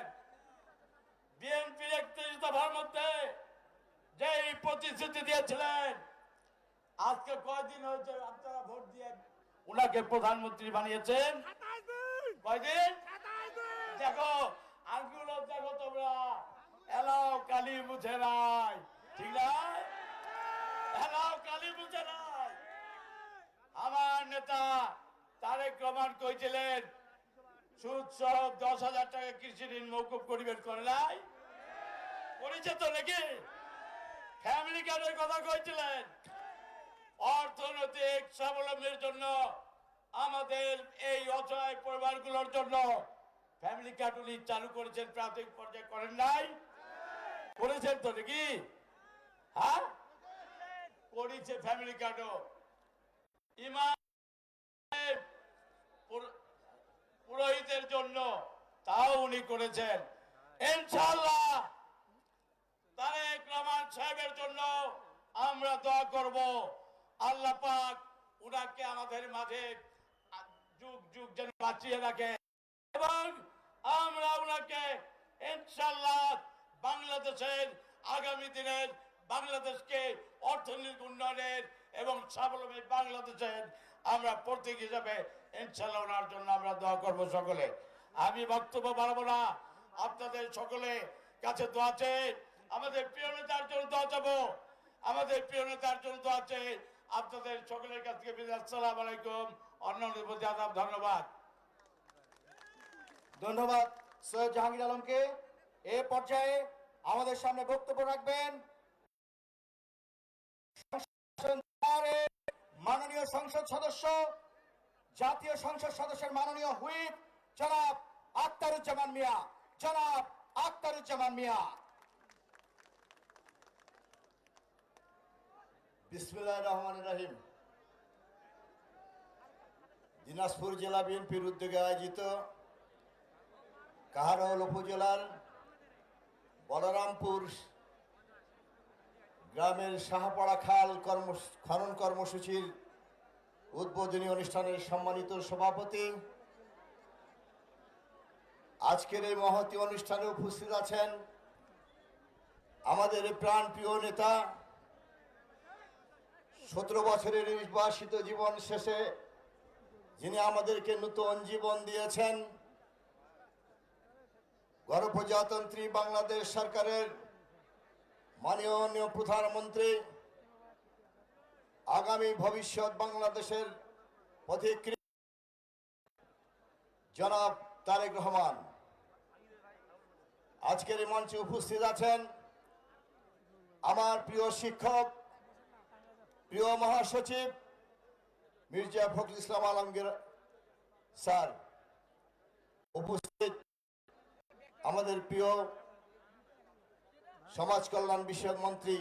বিএনপির 31 দফার মধ্যে যেই প্রতিশ্রুতি দিয়েছিলেন, আজকে কয়দিন হয়েছে আপনারা ভোট দিয়ে উনাকে প্রধানমন্ত্রী বানিয়েছেন? কয়দিন? দেখো আঙ্গুল দেখো তোমরা, এলাও কালি বুঝে নাই, ঠিক না? এলাও কালি বুঝে নাই। আমার নেতা তারেক রহমান কইছিলেন সুদ সহ 10,000 টাকা কৃষি ঋণ মৌকুব করিবেন, করে নাই? করেছে তো নাকি? ফ্যামিলি কার্ডের কথা কইছিলেন। অর্থনৈতিক স্বাবলম্বীর জন্য আমাদের এই অসহায় পরিবারগুলোর জন্য ফ্যামিলি কার্ড উনি চালু করেছেন, প্রাথমিক পর্যায়ে করেন নাই? করেছেন তো নাকি? হ্যাঁ, করেছে ফ্যামিলি কার্ডও। ইমাম পুরোহিতের জন্য তাও উনি করেছেন। ইনশাআল্লাহ তারেক রহমান সাহেবের জন্য আমরা দোয়া করব, আল্লাহ পাক উনাকে আমাদের মাঝে যুগ যুগ যেন বাঁচিয়ে রাখে এবং আমরা উনাকে ইনশাআল্লাহ বাংলাদেশের আগামী দিনের বাংলাদেশকে অর্থনৈতিক উন্নয়নের এবং স্বাবলম্বী বাংলাদেশের আমরা প্রতীক হিসাবে ইনশাআল্লাহ ওনার জন্য আমরা দোয়া করব সকলে। আমি বক্তব্য বাড়াবো না, আপনাদের সকলে কাছে দোয়া আছে, আমাদের প্রিয় নেতার জন্য দোয়া চাবো, আমাদের প্রিয় নেতার জন্য দোয়া আছে। আপনাদের সকলের কাছ থেকে বিদায়। আসসালামু আলাইকুম। অন্যান্য প্রতি আদাব, ধন্যবাদ। ধন্যবাদ সৈয়দ জাহাঙ্গীর আলমকে। এ পর্যায়ে আমাদের সামনে বক্তব্য রাখবেন মাননীয় সংসদ সদস্য, জাতীয় সংসদ সদস্যের মাননীয় হুইপ জনাব আখতারুজ্জামান মিয়া। জনাব আখতারুজ্জামান মিয়া। বিসমিল্লাহির রহমানির রহিম। দিনাজপুর জেলা বিএনপির উদ্যোগে আয়োজিত কাহারোল উপজেলার বলরামপুর গ্রামের শাহপাড়া খাল খনন কর্মসূচির উদ্বোধনী অনুষ্ঠানের সম্মানিত সভাপতি, আজকের এই মহতী অনুষ্ঠানে উপস্থিত আছেন আমাদের প্রাণপ্রিয় নেতা, 17 বছরের নির্বাসিত জীবন শেষে যিনি আমাদেরকে নতুন জীবন দিয়েছেন, গণপ্রজাতন্ত্রী বাংলাদেশ সরকারের মাননীয় প্রধানমন্ত্রী, আগামী ভবিষ্যৎ বাংলাদেশের পথিকৃৎ জনাব তারেক রহমান। আজকের এই মঞ্চে উপস্থিত আছেন আমার প্রিয় শিক্ষক, প্রিয় মহাসচিব মির্জা ফখরুল ইসলাম আলমগীর স্যার, উপস্থিত আমাদের প্রিয় সমাজ কল্যাণ বিষয়ক মন্ত্রী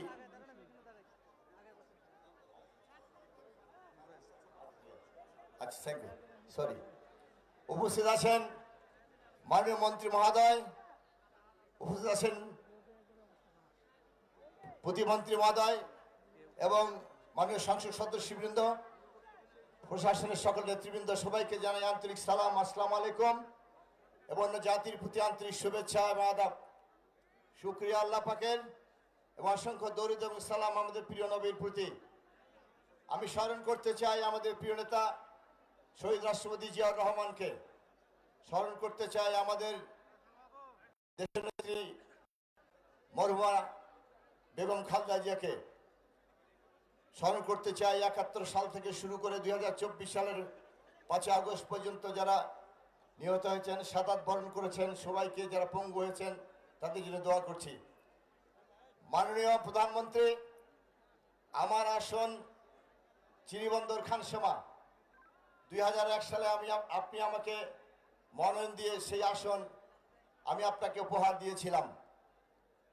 আচ্ছা, থ্যাংক ইউ, সরি। উপস্থিত আছেন মাননীয় মন্ত্রী মহোদয়, উপস্থিত আছেন প্রতিমন্ত্রী মহোদয় এবং মাননীয় সংসদ সদস্যবৃন্দ, প্রশাসনের সকল নেতৃবৃন্দ, সবাইকে জানাই আন্তরিক সালাম, আসসালামু আলাইকুম এবং অন্য জাতির প্রতি আন্তরিক শুভেচ্ছা এবং আদাব। শুকরিয়া আল্লাহ পাকের এবং অসংখ্য দরুদ এবং সালাম আমাদের প্রিয় নবীর প্রতি। আমি স্মরণ করতে চাই আমাদের প্রিয় নেতা শহীদ রাষ্ট্রপতি জিয়াউর রহমানকে, স্মরণ করতে চাই আমাদের দেশনেত্রী মরহুমা বেগম খালেদা জিয়াকে, স্মরণ করতে চাই 71 সাল থেকে শুরু করে 2024 সালের 5 আগস্ট পর্যন্ত যারা নিহত হয়েছেন, শাহাদাত বরণ করেছেন, সবাইকে যারা পঙ্গু হয়েছেন তাদের জন্য দোয়া করছি। মাননীয় প্রধানমন্ত্রী, আমার আসন চিরিবন্দর খানসামা, 2001 সালে আপনি আমাকে মনোনয়ন দিয়ে সেই আসন আমি আপনাকে উপহার দিয়েছিলাম।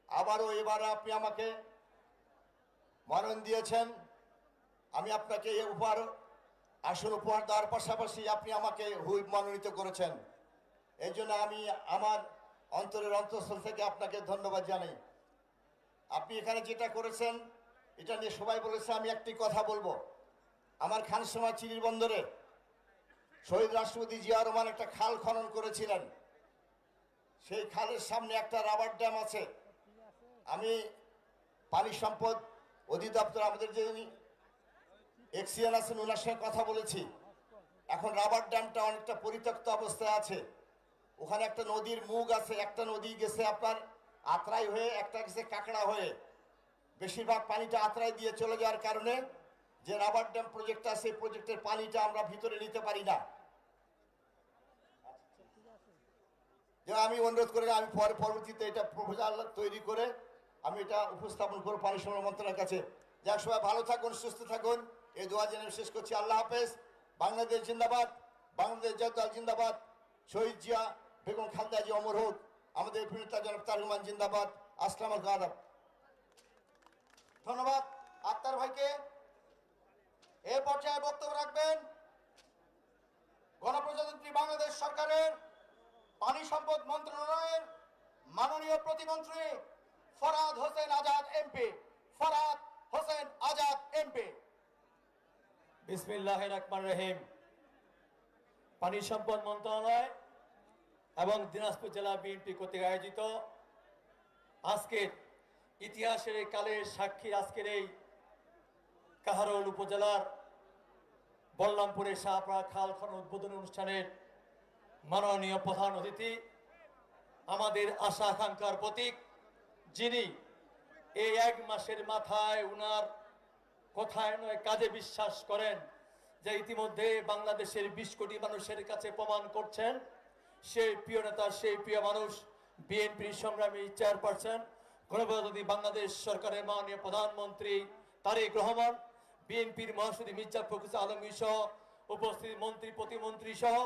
আবারও এবার আপনি আমাকে মনোনয়ন দিয়েছেন, আমি আপনাকে আসন উপহার দেওয়ার পাশাপাশি আপনি আমাকে হুইপ মনোনীত করেছেন। এই জন্য আমি আমার অন্তরের অন্তঃস্থল থেকে আপনাকে ধন্যবাদ জানাই। আপনি এখানে যেটা করেছেন এটা নিয়ে সবাই বলেছে, আমি একটি কথা বলবো। আমার খানসামা চিরির বন্দরে শহীদ রাষ্ট্রপতি জিয়াউর রহমান একটা খাল খনন করেছিলেন। সেই খালের সামনে একটা রাবার ড্যাম আছে। আমি পানি সম্পদ অধিদপ্তর আমাদের যে এক্সিয়ান আছেন ওনার সঙ্গে কথা বলেছি। এখন রাবার ড্যামটা অনেকটা পরিত্যক্ত অবস্থায় আছে। ওখানে একটা নদীর মুখ আছে, একটা নদী গেছে আপনার আত্রাই হয়ে, একটা গেছে কাকড়া হয়ে। বেশিরভাগ পানিটা আত্রাই দিয়ে চলে যাওয়ার কারণে যে রাবার ড্যাম প্রজেক্ট আছে সেই প্রজেক্টের পানিটা আমরা ভিতরে নিতে পারি না। যে আমি অনুরোধ করে আমি পরবর্তীতে এটা প্রপোজাল তৈরি করে আমি এটা উপস্থাপন করব পানি সম্পদ মন্ত্রণালয়ের কাছে। যাক, সবাই ভালো থাকুন, সুস্থ থাকুন, এই দোয়া জেনে শেষ করছি। আল্লাহ হাফেজ। বাংলাদেশ জিন্দাবাদ, বাংলাদেশ জাতীয় দল জিন্দাবাদ, শহীদ জিয়া বেগম খালেদা জিয়া অমর হোক, আমাদের প্রিয় নেতা জনাব তারেক রহমান জিন্দাবাদ। আসসালামু আলাইকুম। ধন্যবাদ আক্তার ভাইকে। এ পর্যায়ে বক্তব্য রাখবেন গণপ্রজাতন্ত্রী বাংলাদেশ সরকারের পানি সম্পদ মন্ত্রণালয়ের মাননীয় প্রতিমন্ত্রী ফরহাদ হোসেন আজাদ এমপি। ফরহাদ হোসেন আজাদ এমপি। বিসমিল্লাহির রহমানির রহিম। পানি সম্পদ মন্ত্রণালয় এবং দিনাজপুর জেলা বিএনপি কর্তৃক আয়োজিত আজকের ইতিহাসের এই কালের সাক্ষী আজকের এই কাহারোল উপজেলার বল্লামপুরের শাহপাড়া খাল খনন উদ্বোধনী অনুষ্ঠানের মাননীয় প্রধান অতিথি, আমাদের আশা আকাঙ্ক্ষার প্রতীক, যিনি এই 1 মাসের মাথায় উনার কথায় নয় কাজে বিশ্বাস করেন, যে ইতিমধ্যে বাংলাদেশের 20 কোটি মানুষের কাছে প্রমাণ করছেন সেই প্রিয় নেতা, সেই প্রিয় মানুষ, বিএনপির সংগ্রামী চেয়ারপারসন গণপ্রজাতন্ত্রী বাংলাদেশ সরকারের মাননীয় প্রধানমন্ত্রী তারেক রহমান, বিএনপির মহাসচিব মির্জা ফখরুল আলমগীর সহ উপস্থিত মন্ত্রী প্রতিমন্ত্রী সহ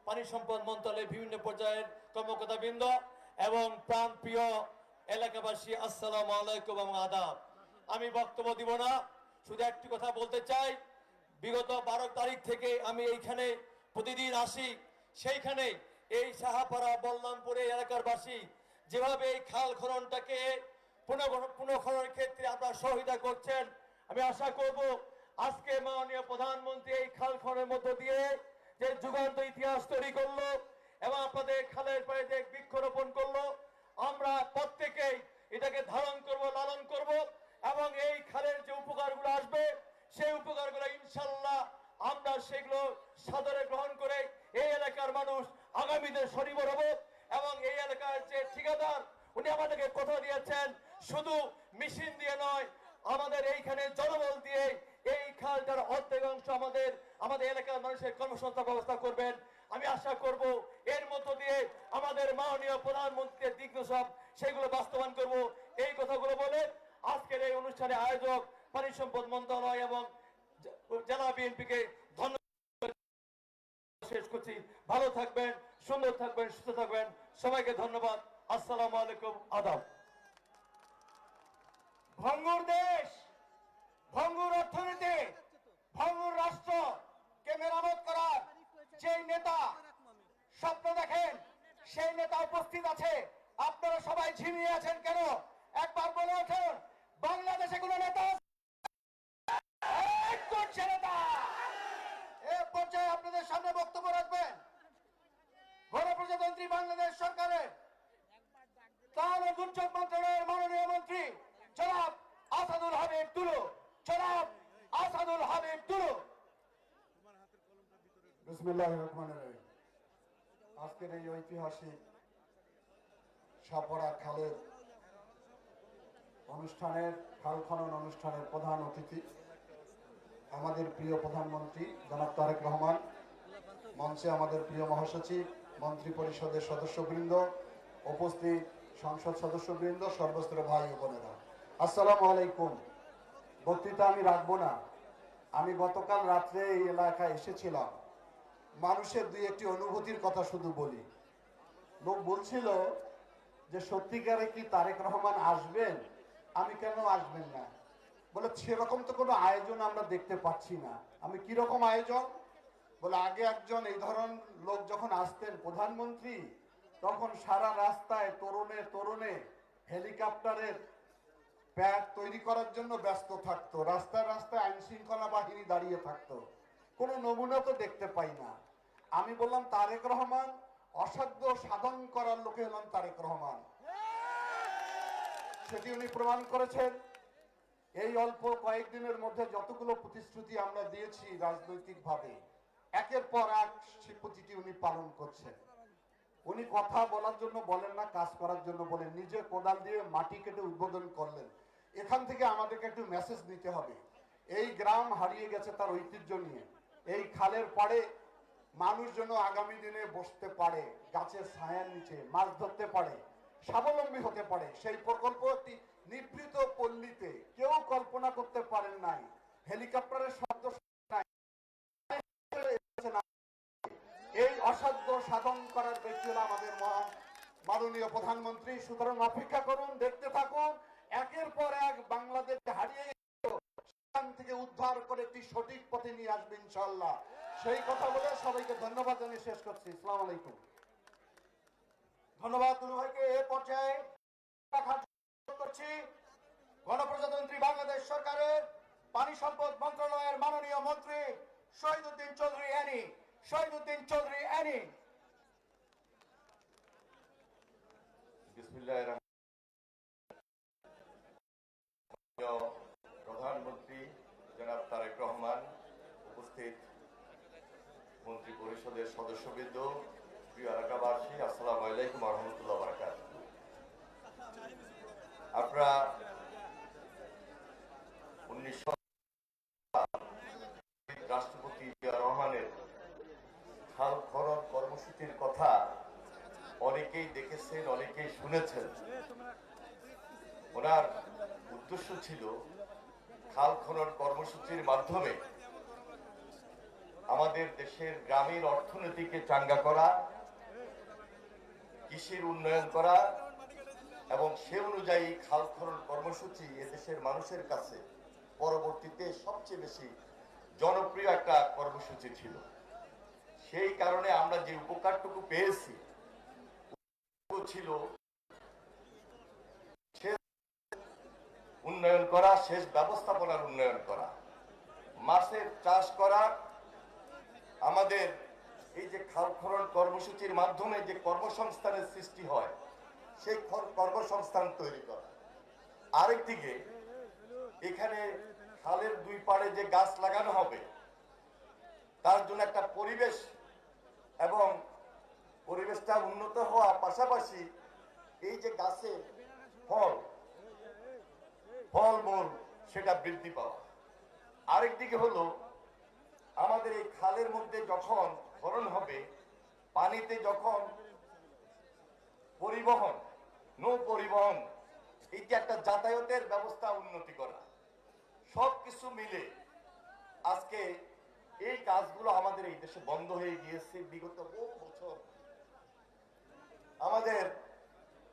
পানি সম্পদ মন্ত্রণালয়ের বিভিন্ন পর্যায়ের কর্মকর্তাবৃন্দ এবং প্রাণপ্রিয় এলাকাবাসী, আসসালামু আলাইকুম এবং আদাব। আমি বক্তব্য দিব না, শুধু একটি কথা বলতে চাই। বিগত 12 তারিখ থেকে আমি এইখানে প্রতিদিন আসি, সেইখানে এই সাহাপাড়া বল্লামপুরে এলাকার বাসী যেভাবে এই খাল খননটাকে পুনঃখননের ক্ষেত্রে আপনারা সহযোগিতা করছেন, আমি আশা করব আজকে মাননীয় প্রধানমন্ত্রী এই খাল খননের মধ্য দিয়ে যে যুগান্ত ইতিহাস তৈরি করলো এবং আপনাদের খালের পাড়ে যে বৃক্ষরোপণ করলো, আমরা প্রত্যেকেই এটাকে ধারণ করব, লালন করব এবং এই খালের যে উপকারগুলো আসবে সেই উপকারগুলো ইনশাল্লাহ আমরা সেগুলো সাদরে গ্রহণ করে এই এলাকার মানুষ আগামীতে স্বনির্ভর হব। এবং এই এলাকার যে ঠিকাদার উনি আমাদেরকে কথা দিয়েছেন, শুধু মেশিন দিয়ে নয়, আমাদের এইখানে জনবল দিয়ে এই খালটার অর্ধেক অংশ আমাদের এলাকার মানুষের কর্মসংস্থান ব্যবস্থা করবেন। আমি আশা করব এর মধ্য দিয়ে আমাদের মাননীয় প্রধানমন্ত্রীর দিক সব সেগুলো বাস্তবায়ন করব। এই কথাগুলো বলে আজকের এই অনুষ্ঠানে আয়োজক পানি সম্পদ মন্ত্রণালয় এবং জেলা বিএনপিকে ধন্যবাদ শেষ করছি। ভালো থাকবেন, সুন্দর থাকবেন, সুস্থ থাকবেন, সবাইকে ধন্যবাদ। আসসালামু আলাইকুম, আদাব। ভঙ্গুর দেশ, ভঙ্গুর অর্থনীতি, ভঙ্গুর রাষ্ট্র, কে মেরামত করার যে নেতা স্বপ্ন দেখেন, সেই নেতা উপস্থিত আছে। আপনারা সবাই ঝিমিয়ে আছেন কেন? একবার বলে ওঠেন, বাংলাদেশে কোন নেতা করছে নেতা? এ পর্যায়ে আপনাদের সামনে বক্তব্য রাখবেন গণপ্রজাতন্ত্রী বাংলাদেশ সরকারের ত্রাণ ও দুর্যোগ মন্ত্রণালয়ের মাননীয় মন্ত্রী জনাব আসাদুল হাবিব তুলু। জনাব আসাদুল হাবিব তুলু। বিসমিল্লাহির রহমানির রহিম। আজকের এই ঐতিহাসিক সাপড়া খালের অনুষ্ঠানের, খাল খনন অনুষ্ঠানের প্রধান অতিথি আমাদের প্রিয় প্রধানমন্ত্রী জনাব তারেক রহমান, মঞ্চে আমাদের প্রিয় মহাসচিব, মন্ত্রী পরিষদের সদস্যবৃন্দ, উপস্থিত সংসদ সদস্যবৃন্দ, সর্বস্তরের ভাই ও বোনেরা, আসসালামু আলাইকুম। বক্তৃতা আমি রাখবো না। আমি গতকাল রাত্রে এই এলাকায় এসেছিলাম। মানুষের দুই একটি অনুভূতির কথা শুধু বলি। লোক বলছিল যে সত্যিকারে কি তারেক রহমান আসবেন? আমি কেন আসবেন না? বলে সেরকম তো কোনো আয়োজন আমরা দেখতে পাচ্ছি না। আমি কিরকম আয়োজন? বলে আগে একজন এই ধরনের লোক যখন আসতেন প্রধানমন্ত্রী, তখন সারা রাস্তায় তরুণে তরুণে হেলিকপ্টারের প্যাড তৈরি করার জন্য ব্যস্ত থাকতো, রাস্তায় রাস্তায় আইন শৃঙ্খলা বাহিনী দাঁড়িয়ে থাকতো, কোনো নমুনা তো দেখতে পাই না। আমি বললাম তারেক রহমান অসাধ্য সাধন করার লোকে হলাম তারেক রহমান। সেটি উনি প্রমাণ করেছেন। এই অল্প কয়েকদিনের মধ্যে যতগুলো প্রতিশ্রুতি আমরা দিয়েছি রাজনৈতিকভাবে, একের পর এক সে প্রতিটি উনি পালন করছেন। উনি কথা বলার জন্য বলেন না, কাজ করার জন্য বলেন। নিজে কোদাল দিয়ে মাটি কেটে উদ্বোধন করলেন। এখান থেকে আমাদেরকে একটু মেসেজ নিতে হবে। এই গ্রাম হারিয়ে গেছে তার ঐতিহ্য নিয়ে। এই খালের পাড়ে মানুষ যেন আগামী দিনে বসতে পারে, গাছের ছায়ার নিচে মাছ ধরতে পারে, স্বাবলম্বী হতে পারে। সেই প্রকল্প একটি নিভৃত পল্লীতে কেউ কল্পনা করতে পারেন নাই। হেলিকপ্টারের শব্দ নাই। এই অসাধ্য সাধন করার ব্যক্তি হলো আমাদের মাননীয় প্রধানমন্ত্রী। সুতরাং অপেক্ষা করুন, দেখতে থাকুন। একের পর এক বাংলাদেশ হারিয়ে সেখান থেকে উদ্ধার করে একটি সঠিক পথে নিয়ে আসবে ইনশাআল্লাহ। সেই কথা বলে সবাইকে ধন্যবাদ জানিয়ে শেষ করছি। আসসালামু আলাইকুম। ধন্যবাদ দুলু ভাইকে। এ পর্যায়ে করছি গণপ্রজাতন্ত্রী বাংলাদেশ সরকারের পানি সম্পদ মন্ত্রণালয়ের মাননীয় মন্ত্রী শহীদুদ্দিন চৌধুরী অ্যানি। শহীদুদ্দিন চৌধুরী অ্যানি। বিসমিল্লাহির প্রধানমন্ত্রী জনাব তারেক রহমান, উপস্থিত মন্ত্রী পরিষদের সদস্যবৃন্দ, প্রিয় এলাকাবাসী, আসসালামু আলাইকুম ওয়া রাহমাতুল্লাহি ওয়া বারাকাতুহু। আপনারা 1900 রাষ্ট্রপতি জিয়া রহমানের খাল খনন কর্মসূচির কথা অনেকেই দেখেছেন, অনেকেই শুনেছেন। ওনার উদ্দেশ্য ছিল খাল খনন কর্মসূচির মাধ্যমে আমাদের দেশের গ্রামীণ অর্থনীতিকে চাঙ্গা করা, কৃষির উন্নয়ন করা, এবং সে অনুযায়ী খাল খনন কর্মসূচি এদেশের মানুষের কাছে পরবর্তীতে সবচেয়ে বেশি জনপ্রিয় একটা কর্মসূচি ছিল। সেই কারণে আমরা যে উপকারটুকু পেয়েছি ছিল উন্নয়ন করা, সেচ ব্যবস্থাপনার উন্নয়ন করা, মাছের চাষ করা। আমাদের এই যে খাল খনন কর্মসূচির মাধ্যমে যে কর্মসংস্থানের সৃষ্টি হয়, সেই কর্মসংস্থান তৈরি করা। আরেকদিকে এখানে খালের দুই পাড়ে যে গাছ লাগানো হবে, তার জন্য একটা পরিবেশ এবং পরিবেশটা উন্নত হওয়ার পাশাপাশি এই যে গাছে ফলমূল সেটা বৃদ্ধি পাওয়া। আরেকদিকে হলো আমাদের এই খালের মধ্যে যখন খনন হবে, পানিতে যখন পরিবহন, নৌ পরিবহন, এই যে একটা যাতায়াতের ব্যবস্থা উন্নতি করা, সবকিছু মিলে আজকে এই কাজগুলো আমাদের এই দেশে বন্ধ হয়ে গিয়েছে বিগত বহু বছর। আমাদের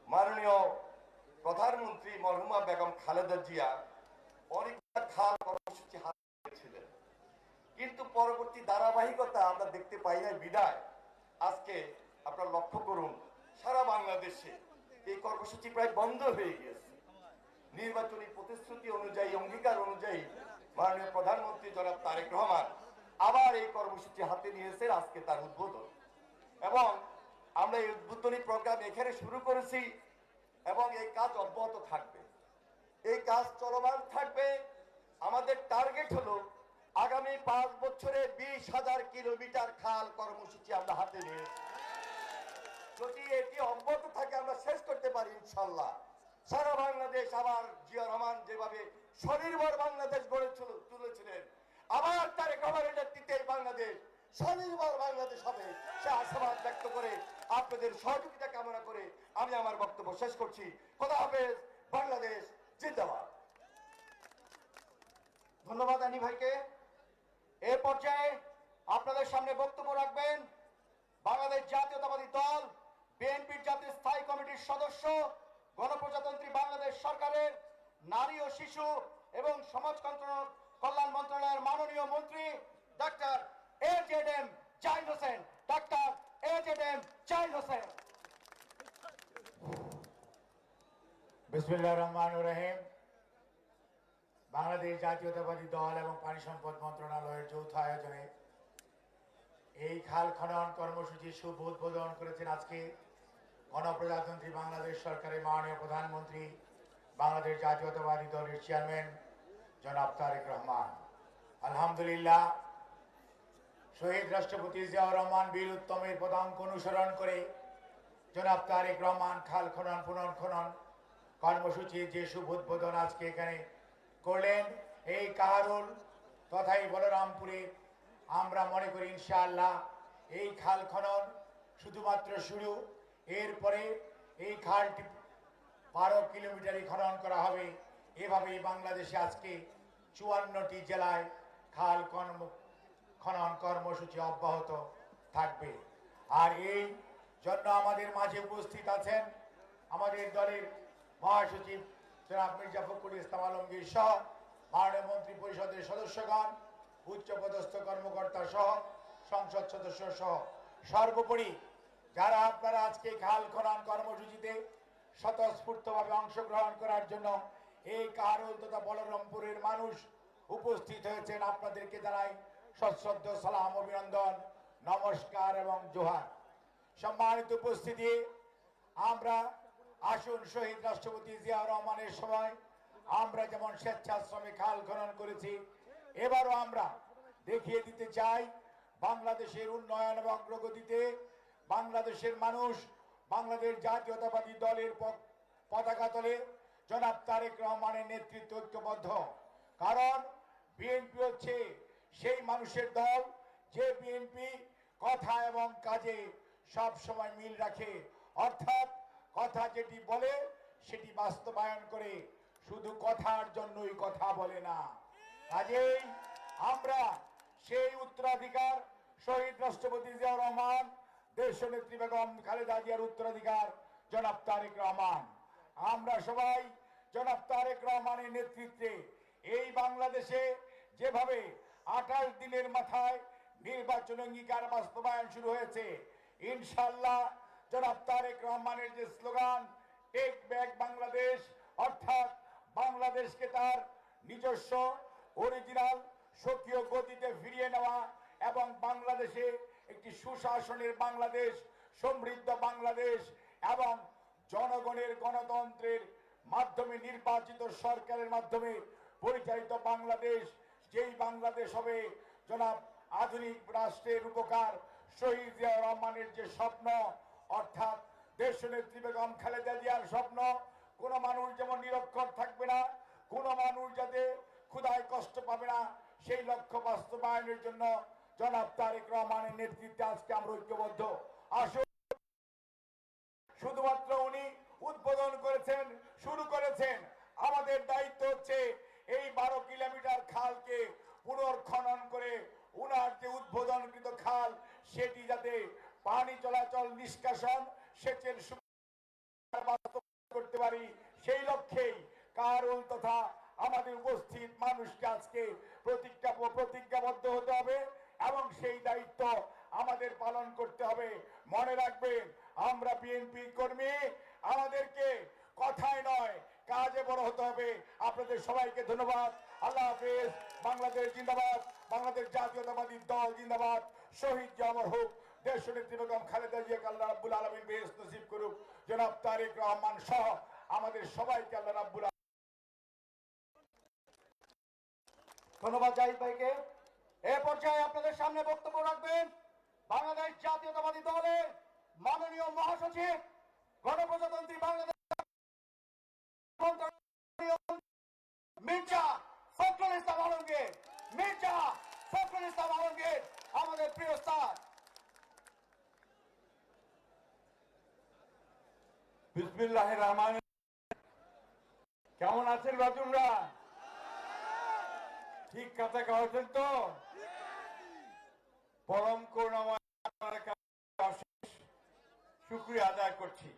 মাননীয় প্রধানমন্ত্রী মরহুমা বেগম খালেদা জিয়া অনেক খাল কর্মসূচি হাতে ছিলেন, কিন্তু পরবর্তী ধারাবাহিকতা আমরা দেখতে পাই না বিদায় আজকে আপনারা লক্ষ্য করুন সারা বাংলাদেশে এই কর্মসূচি প্রায় বন্ধ হয়ে গিয়েছে। নির্বাচনী প্রতিশ্রুতি অনুযায়ী, অঙ্গীকার অনুযায়ী মাননীয় প্রধানমন্ত্রী জনাব তারেক রহমান আবার এই কর্মসূচি হাতে নিয়েছেন, আজকে তার উদ্বোধন। এবং আমরা এই উদ্বোধনী প্রোগ্রাম এখানে শুরু করেছি এবং এই কাজ অব্যাহত থাকবে, এই কাজ চলমান থাকবে। আমাদের টার্গেট হলো আগামী 5 বছরে 20,000 কিলোমিটার খাল কর্মসূচি আমরা হাতে নিয়েছি। যদি এটি অব্যাহত থাকে আমরা শেষ করতে পারি ইনশাল্লাহ। সারা বাংলাদেশ আবার জিয়া রহমান যেভাবে স্বনির্ভর বাংলাদেশ গড়ে তুলেছিলেন, আবার তারেক রহমানের নেতৃত্বে এই বাংলাদেশ স্বনির্ভর বাংলাদেশ হবে সে আশাবাদ ব্যক্ত করে আপনাদের সহযোগিতা কামনা করে আমি আমার বক্তব্য শেষ করছি। খোদা হাফেজ, বাংলাদেশ জিন্দাবাদ। ধন্যবাদ আনি ভাইকে। এ পর্যায়ে আপনাদের সামনে বক্তব্য রাখবেন বাংলাদেশ জাতীয়তাবাদী দল বিএনপির জাতীয় স্থায়ী কমিটির সদস্য, গণপ্রজাতন্ত্রী বাংলাদেশ সরকারের নারী ও শিশু এবং সমাজ কল্যাণ মন্ত্রণালয়ের মাননীয় মন্ত্রী doctor AZM Zahid Hossain. Doctor AZM Zahid Hossain. বিসমিল্লাহির রহমানির রহিম। বাংলাদেশ জাতীয়তাবাদী দল এবং পানি সম্পদ মন্ত্রণালয়ের যৌথ আয়োজনে এই খাল খনন কর্মসূচির শুভ উদ্বোধন করেছেন আজকে গণপ্রজাতন্ত্রী বাংলাদেশ সরকারের মাননীয় প্রধানমন্ত্রী, বাংলাদেশ জাতীয়তাবাদী দলের চেয়ারম্যান জনাব তারেক রহমান। আলহামদুলিল্লাহ, শহীদ রাষ্ট্রপতি জিয়াউর রহমান বীর উত্তমের পদাঙ্ক অনুসরণ করে জনাব তারেক রহমান খাল খনন পুনর্খনন কর্মসূচির যে শুভ উদ্বোধন আজকে এখানে করলেন, এই কাহারুল তথা এই বলরামপুরে আমরা মনে করি ইনশাআল্লাহ এই খাল খনন শুধুমাত্র শুরু। এরপরে এই খালটি 12 কিলোমিটারই খনন করা হবে। এভাবেই বাংলাদেশে আজকে 54টি জেলায় খাল খনন কর্মসূচি অব্যাহত থাকবে। আর এই জন্য আমাদের মাঝে উপস্থিত আছেন আমাদের দলের মহাসচিব জনাব মির্জা ফখরুল ইসলাম আলমগীর সহ মাননীয় মন্ত্রী পরিষদের সদস্যগণ, উচ্চপদস্থ কর্মকর্তা সহ সংসদ সদস্য সহ সর্বোপরি যারা আপনারা আজকে খাল খনন কর্মসূচিতে স্বতঃস্ফূর্তভাবে অংশগ্রহণ করার জন্য এই কাহারুল তথা বলরামপুরের মানুষ উপস্থিত হয়েছেন, আপনাদেরকে জানাই সশ্রদ্ধ সালাম, অভিনন্দন, নমস্কার এবং জোহার। সম্মানিত উপস্থিতি, আমরা আসুন শহীদ রাষ্ট্রপতি জিয়াউর রহমানের সময় আমরা যেমন স্বেচ্ছাশ্রমে খাল খনন করেছি, এবারও আমরা দেখিয়ে দিতে চাই বাংলাদেশের উন্নয়ন এবং অগ্রগতিতে বাংলাদেশের মানুষ বাংলাদেশ জাতীয়তাবাদী দলের পতাকা তলে জনাব তারেক রহমানের নেতৃত্ব ঐক্যবদ্ধ। কারণ বিএনপি হচ্ছে সেই মানুষের দল যে বিএনপি কথা এবং কাজে সব সময় মিল রাখে, অর্থাৎ কথা যেটি বলে সেটি বাস্তবায়ন করে, শুধু কথার জন্যই কথা বলে না। কাজেই আমরা সেই উত্তরাধিকার শহীদ রাষ্ট্রপতি জিয়াউর রহমান, দেশনেত্রী বেগম খালেদা জিয়ার উত্তরাধিকার জনাব তারেক রহমান, আমরা সবাই জনাব তারেক রহমানের নেতৃত্বে এই বাংলাদেশে যেভাবে 28 দিনের মাথায় নির্বাচন অঙ্গীকার বাস্তবায়ন শুরু হয়েছে, ইনশাআল্লাহ জনাব তারেক রহমানের যে স্লোগান টেক ব্যাক বাংলাদেশ, অর্থাৎ বাংলাদেশকে তার নিজস্ব অরিজিনাল স্বকীয় গতিতে ফিরিয়ে নেওয়া এবং বাংলাদেশে একটি সুশাসনের বাংলাদেশ, সমৃদ্ধ বাংলাদেশ এবং জনগণের গণতন্ত্রের মাধ্যমে নির্বাচিত সরকারের মাধ্যমে পরিচালিত বাংলাদেশ, যেই বাংলাদেশ হবে জনাব আধুনিক রাষ্ট্রের উপকার শহীদ জিয়াউর রহমানের যে স্বপ্ন, অর্থাৎ দেশনেত্রী বেগম খালেদা জিয়ার স্বপ্ন, কোন মানুষ যেমন নিরক্ষর থাকবে না, কোন মানুষ যাতে ক্ষুধায় কষ্ট পাবে না, সেই লক্ষ্য বাস্তবায়নের জন্য জনাব তারেক রহমানের নেতৃত্বে আজকে আমরা ঐক্যবদ্ধ। আসুন, শুধুমাত্র উনি উদ্বোধন করেছেন, শুরু করেছেন, আমাদের দায়িত্ব হচ্ছে এই 12 কিলোমিটার খালকে পুনর্খনন করে উনার যে উদ্বোধনকৃত খাল সেটি যাতে পানি চলাচল, নিষ্কাশন, সেচের করতে পারি, সেই লক্ষ্যেই কাহারুল তথা আমাদের উপস্থিত মানুষকে আজকে প্রতিজ্ঞাবদ্ধ হতে হবে এবং সেই দায়িত্ব আমাদের পালন করতে হবে। মনে রাখবেন, আমরা বিএনপি কর্মী, আমাদেরকে কথায় নয় কাজে বড় হতে হবে। আপনাদের সবাইকে ধন্যবাদ। আল্লাহ হাফেজ। বাংলাদেশ জিন্দাবাদ, বাংলাদেশ জাতীয়তাবাদী দল জিন্দাবাদ। শহীদ যে অমর হোক। দেশনেত্রী বেগম খালেদা জিয়াকে আল্লাহ রাব্বুল আলামিন বেহেশত নসিব করুক। জনাব তারেক রহমান সহ আমাদের সবাইকে আল্লাহ রাব্বুল ধন্যবাদ জাহিদ ভাইকে। এ পর্যায়ে আপনাদের সামনে বক্তব্য রাখবেন বাংলাদেশ জাতীয়তাবাদী দলের মাননীয় মহাসচিব, গণপ্রজাতন্ত্রী বাংলাদেশ মির্জা ফখরুল ইসলাম আলমগীর। মির্জা ফখরুল ইসলাম আলমগীর আমাদের প্রিয় স্যার। বিসমিল্লাহির রহমান। কেমন আছেন বা তোমরা? ঠিক কথা কওয়াছেন তো? পরম করুণাময় আপনার কাছে অশেষ শুকরিয়া আদায় করছি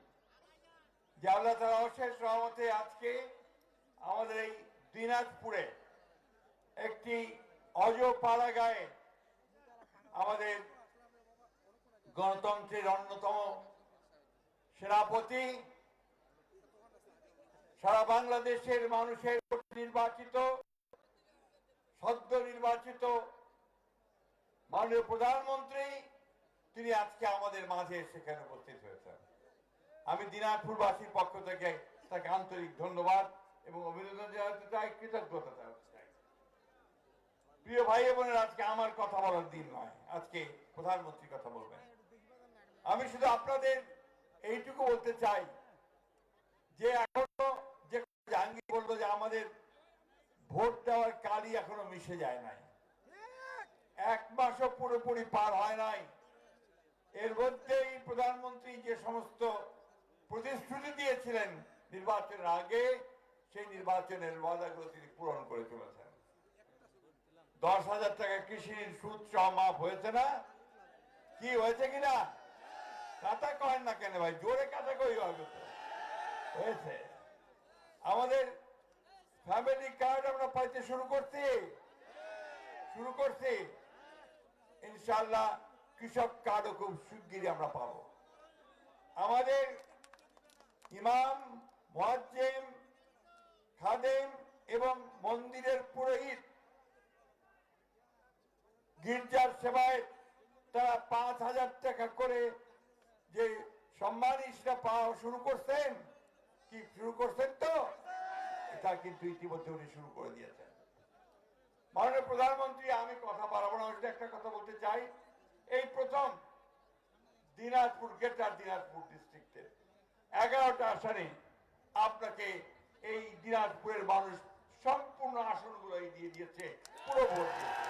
যে আল্লাহ তাআলা অশেষ রহমতে আজকে আমাদের এই দিনাজপুরে একটি অজপাড়া গায়ে আমাদের গণতন্ত্রের অন্যতম সেনাপতি, সারা বাংলাদেশের মানুষের নির্বাচিত, সদ্য নির্বাচিত মাননীয় প্রধানমন্ত্রী, তিনি আজকে আমাদের মাঝে সেখানে উপস্থিত হয়েছেন। আমি দিনাজপুরবাসীর পক্ষ থেকে তাকে আন্তরিক ধন্যবাদ এবং অভিনন্দন জানাতে চাই, কৃতজ্ঞতা জানাতে চাই। প্রিয় ভাই বোনের, আজকে আমার কথা বলার দিন নয়, আজকে প্রধানমন্ত্রী কথা বলবেন। আমি শুধু আপনাদের এইটুকু বলতে চাই যে এখনো যে জাহাঙ্গীর বললো যে আমাদের ভোট দেওয়ার কালই এখনো মিশে যায় নাই, এক মাসও পুরোপুরি পার হয় নাই। এর মধ্যেই প্রধানমন্ত্রী যে সমস্ত প্রতিশ্রুতি দিয়েছিলেন নির্বাচনের আগে, সেই নির্বাচনের ওয়াদাগুলো তিনি পূরণ করে চলেছেন। 10,000 টাকা কৃষি ঋণ সুদ সহ মাফ হয়েছে না? কি হয়েছে কিনা? কথা কয়েন না কেন ভাই, জোরে কথা কই হবে তো। হয়েছে। আমাদের ফ্যামিলি কার্ড আমরা পাইতে শুরু করছি। ইনশাআল্লাহ কৃষক কার্ডও খুব শিগগিরই আমরা পাবো। আমাদের ইমাম, মুয়াজ্জিম, খাদেম এবং মন্দিরের পুরোহিত, গির্জার সেবায় তারা 5,000 টাকা করে যে সম্মানী সেটা পাওয়া শুরু করছেন। কি শুরু করছেন তো? এটা কিন্তু ইতিমধ্যে উনি শুরু করে দিয়েছেন। মাননীয় প্রধানমন্ত্রী, আমি কথা বাড়াবো না, একটা কথা বলতে চাই। এই প্রথম দিনাজপুর গ্রেটার দিনাজপুর ডিস্ট্রিক্টের 11টা আসনে আপনাকে এই দিনাজপুরের মানুষ সম্পূর্ণ আসনগুলো দিয়ে দিয়েছে, পুরো ভোট দিয়েছে।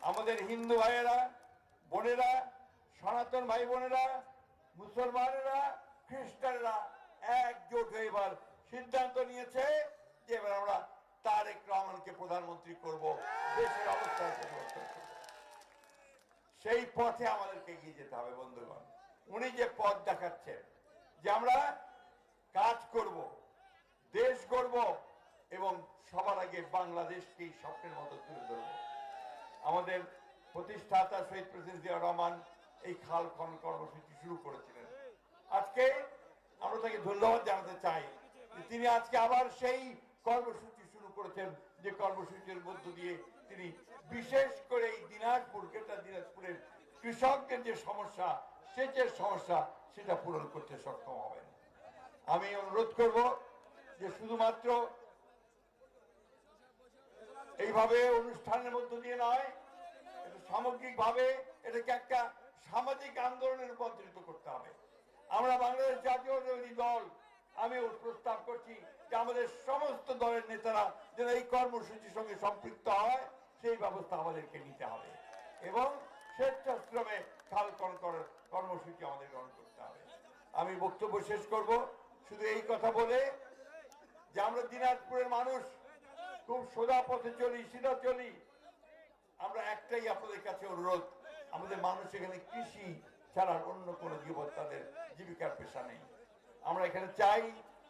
আমাদের হিন্দু ভাইয়েরা, বোনেরা, সনাতন ভাই বোনেরা, মুসলমানেরা, খ্রিস্টানরা একজোট হয়ে এবার সিদ্ধান্ত নিয়েছে যে এবার আমরা তারেক রহমানকে প্রধানমন্ত্রী করব, দেশের অবস্থা পরিবর্তন করব। সেই পথে আমাদেরকে এগিয়ে যেতে হবে বন্ধুগণ। উনি যে পথ দেখাচ্ছেন যে আমরা কাজ করব, দেশ গড়ব এবং সবার আগে বাংলাদেশকেই স্বপ্নের মতো তুলে ধরব। আমাদের প্রতিষ্ঠাতা শহীদ প্রেসিডেন্ট জিয়াউর রহমান এই খাল খনন কর্মসূচি শুরু করেছিলেন। আজকে আমরা তাকে ধন্যবাদ জানাতে চাই যে তিনি আজকে আবার সেই কর্মসূচি শুরু করেছেন, যে কর্মসূচির মধ্য দিয়ে তিনি বিশেষ করে এই দিনাজপুর গ্রেটার দিনাজপুরের কৃষকদের যে সমস্যা, সেচের সমস্যা, সেটা পূরণ করতে সক্ষম হবেন। আমি অনুরোধ করব যে শুধুমাত্র এইভাবে অনুষ্ঠানের মধ্য দিয়ে নয়, সামগ্রিকভাবে এটাকে একটা সামাজিক আন্দোলনে রূপান্তরিত করতে হবে। আমরা বাংলাদেশ জাতীয়তাবাদী দল, আমি প্রস্তাব করছি যে আমাদের সমস্ত দলের নেতারা যেন এই কর্মসূচির সঙ্গে সম্পৃক্ত হয়, সেই ব্যবস্থা আমাদেরকে নিতে হবে এবং স্বেচ্ছাশ্রমে খাল খনন করার কর্মসূচি আমাদের গ্রহণ করতে হবে। আমি বক্তব্য শেষ করব শুধু এই কথা বলে যে আমরা দিনাজপুরের মানুষ খুব সোজা পথে চলি, সিধা চলি। আমরা একটাই আপনাদের কাছে অনুরোধ, আমাদের মানুষ এখানে কৃষি ছাড়া অন্য কোনো জীবন, তাদের জীবিকার পেশা নেই। আমরা এখানে চাই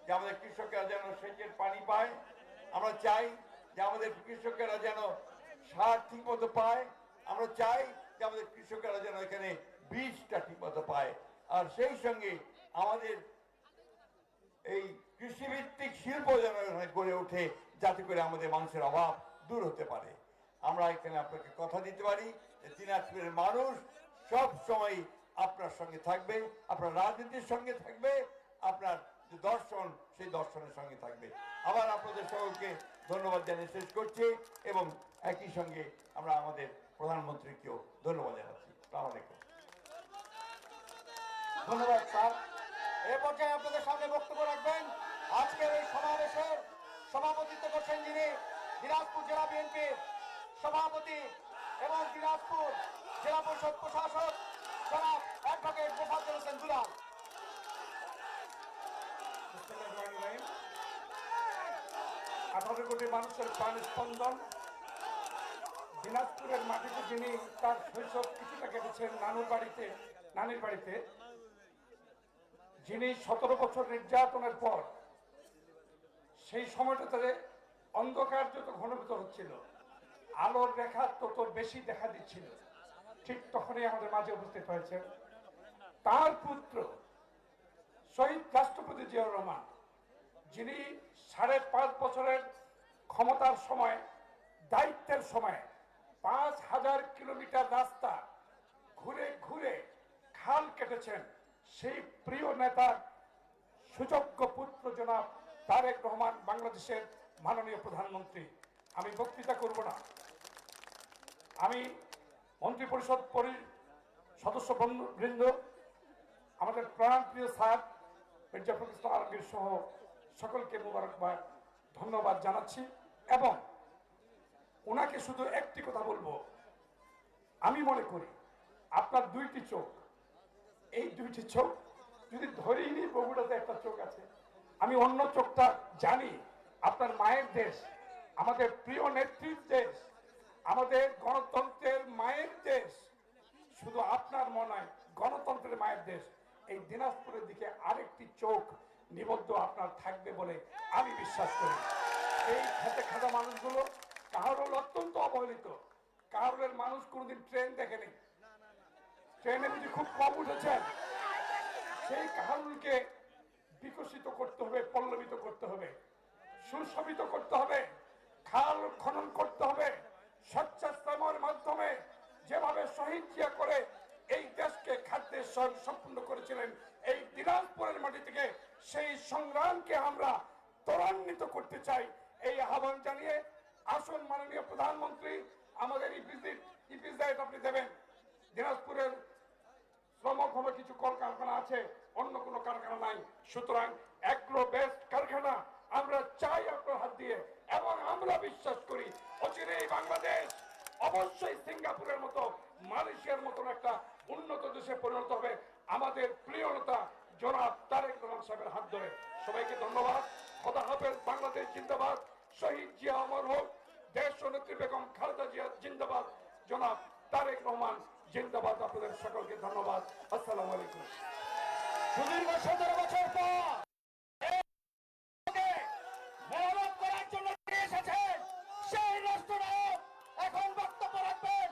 যে আমাদের কৃষকেরা যেন সেচের পানি পায়। আমরা চাই যে আমাদের কৃষকেরা যেন সার ঠিক মতো পায়। আমরা চাই যে আমাদের কৃষকেরা যেন এখানে বীজটা ঠিক মতো পায়, আর সেই সঙ্গে আমাদের এই কৃষিভিত্তিক শিল্প যেন গড়ে ওঠে, যাতে করে আমাদের মানুষের অভাব দূর হতে পারে। আমরা এখানে আপনাকে কথা দিতে পারি যে দিনাজপুরের মানুষ সব সময় আপনার সঙ্গে থাকবে, আপনার রাজনীতির সঙ্গে থাকবে, আপনার যে দর্শন সেই দর্শনের সঙ্গে থাকবে। আবার আপনাদের সকলকে ধন্যবাদ জানিয়ে শেষ করছি, এবং একই সঙ্গে আমরা আমাদের প্রধানমন্ত্রীকেও ধন্যবাদ জানাচ্ছি। আসসালামু আলাইকুম। ধন্যবাদ স্যার। এ পর্যায়ে আপনাদের সামনে বক্তব্য রাখবেন আজকের এই সমাবেশের সভাপতিত্ব করছেন যিনি দিনাজপুর জেলা বিএনপির সভাপতি এবং দিনাজপুর জেলা পরিষদ প্রশাসক জনাব অ্যাডভোকেট মোফাজ্জল হোসেন দুলাল। 18 কোটি মানুষের প্রাণ স্পন্দন, দিনাজপুরের মাটিতে যিনি তার শৈশব কিছুটা কেটেছেন নানির বাড়িতে, যিনি 17 বছর নির্যাতনের পর সেই সময়টাতে অন্ধকার যত ঘনীভূত হচ্ছিল, আলোর রেখা তত বেশি দেখা দিচ্ছিল, ঠিক তখনই আমাদের মাঝে উপস্থিত হয়েছে তার পুত্র শহীদ রাষ্ট্রপতি জিয়াউর রহমান, যিনি 5.5 বছরের ক্ষমতার সময়, দায়িত্বের সময় 5000 কিলোমিটার রাস্তা ঘুরে ঘুরে খাল কেটেছেন। সেই প্রিয় নেতার সুযোগ্য পুত্র জনাব তারেক রহমান, বাংলাদেশের মাননীয় প্রধানমন্ত্রী। আমি বক্তৃতা করব না, আমি মন্ত্রিপরিষদ সদস্য বৃন্দ, আমাদের প্রাণপ্রিয় স্যার মির্জা ফখরুল ইসলাম আলমগীর সহ সকলকে মোবারকবাদ, ধন্যবাদ জানাচ্ছি। এবং ওনাকে শুধু একটি কথা বলবো, আমি মনে করি আপনার 2টি চোখ, এই 2টি চোখ যদি ধরেই নি, বগুড়াতে একটা চোখ আছে, আমি অন্য চোখটা জানি আপনার মায়ের দেশ, আমাদের প্রিয় নেত্রীর দেশ, আমাদের গণতন্ত্রের মায়ের দেশ, শুধু আপনার মনে হয় গণতন্ত্রের মায়ের দেশ। এই দিনাজপুরের দিকে আরেকটি চোখ নিবদ্ধ আপনার থাকবে বলে আমি বিশ্বাস করি। এই খেতে খাওয়া মানুষগুলো, কাহারোল অত্যন্ত অবহেলিত, কাহারোলের মানুষ কোনোদিন ট্রেন দেখেনি, ট্রেনে যদি খুব কম উঠেছেন, সেই কাহারোলকে বিকশিত করতে হবে, পল্লবিত করতে হবে, সুশোভিত করতে হবে, খাল খনন করতে হবে, স্বেচ্ছাশ্রমের মাধ্যমে যেভাবে শহীদ জিয়া করে এই দেশকে খাদ্যের সম্পূর্ণ করেছিলেন, এই দিনাজপুরের মাটি থেকে সেই সংগ্রামকে আমরা ত্বরান্বিত করতে চাই। এই আহ্বান জানিয়ে আসুন মাননীয় প্রধানমন্ত্রী, আমাদের ইপিজেড আপনি দেবেন। দিনাজপুরের শ্রমক্ষম কিছু কলকারখানা আছে, অন্য কোনো কারখানা নাই, সুতরাং অ্যাগ্রো বেস্ট কারখানা আমরা চাই আপনার হাত দিয়ে, এবং আমরা বিশ্বাস করি অচিরেই বাংলাদেশ অবশ্যই সিঙ্গাপুরের মতো, মালয়েশিয়ার মতন একটা উন্নত দেশে পরিণত হবে আমাদের প্রিয় নেতা জনাব তারেক রহমান সাহেবের হাত ধরে। সবাইকে ধন্যবাদ। খোদা হাফেজ। বাংলাদেশ জিন্দাবাদ। শহীদ জিয়া অমর হোক। দেশ নেত্রী বেগম খালেদা জিয়া জিন্দাবাদ। জনাব তারেক রহমান জিন্দাবাদ। আপনাদের সকলকে ধন্যবাদ। আসসালামু আলাইকুম। সুদীর্ঘ 17 বছর পর মেরামত করার জন্য ফিরে এসেছেন সেই রাষ্ট্রনায়ক এখন বক্তব্য রাখবেন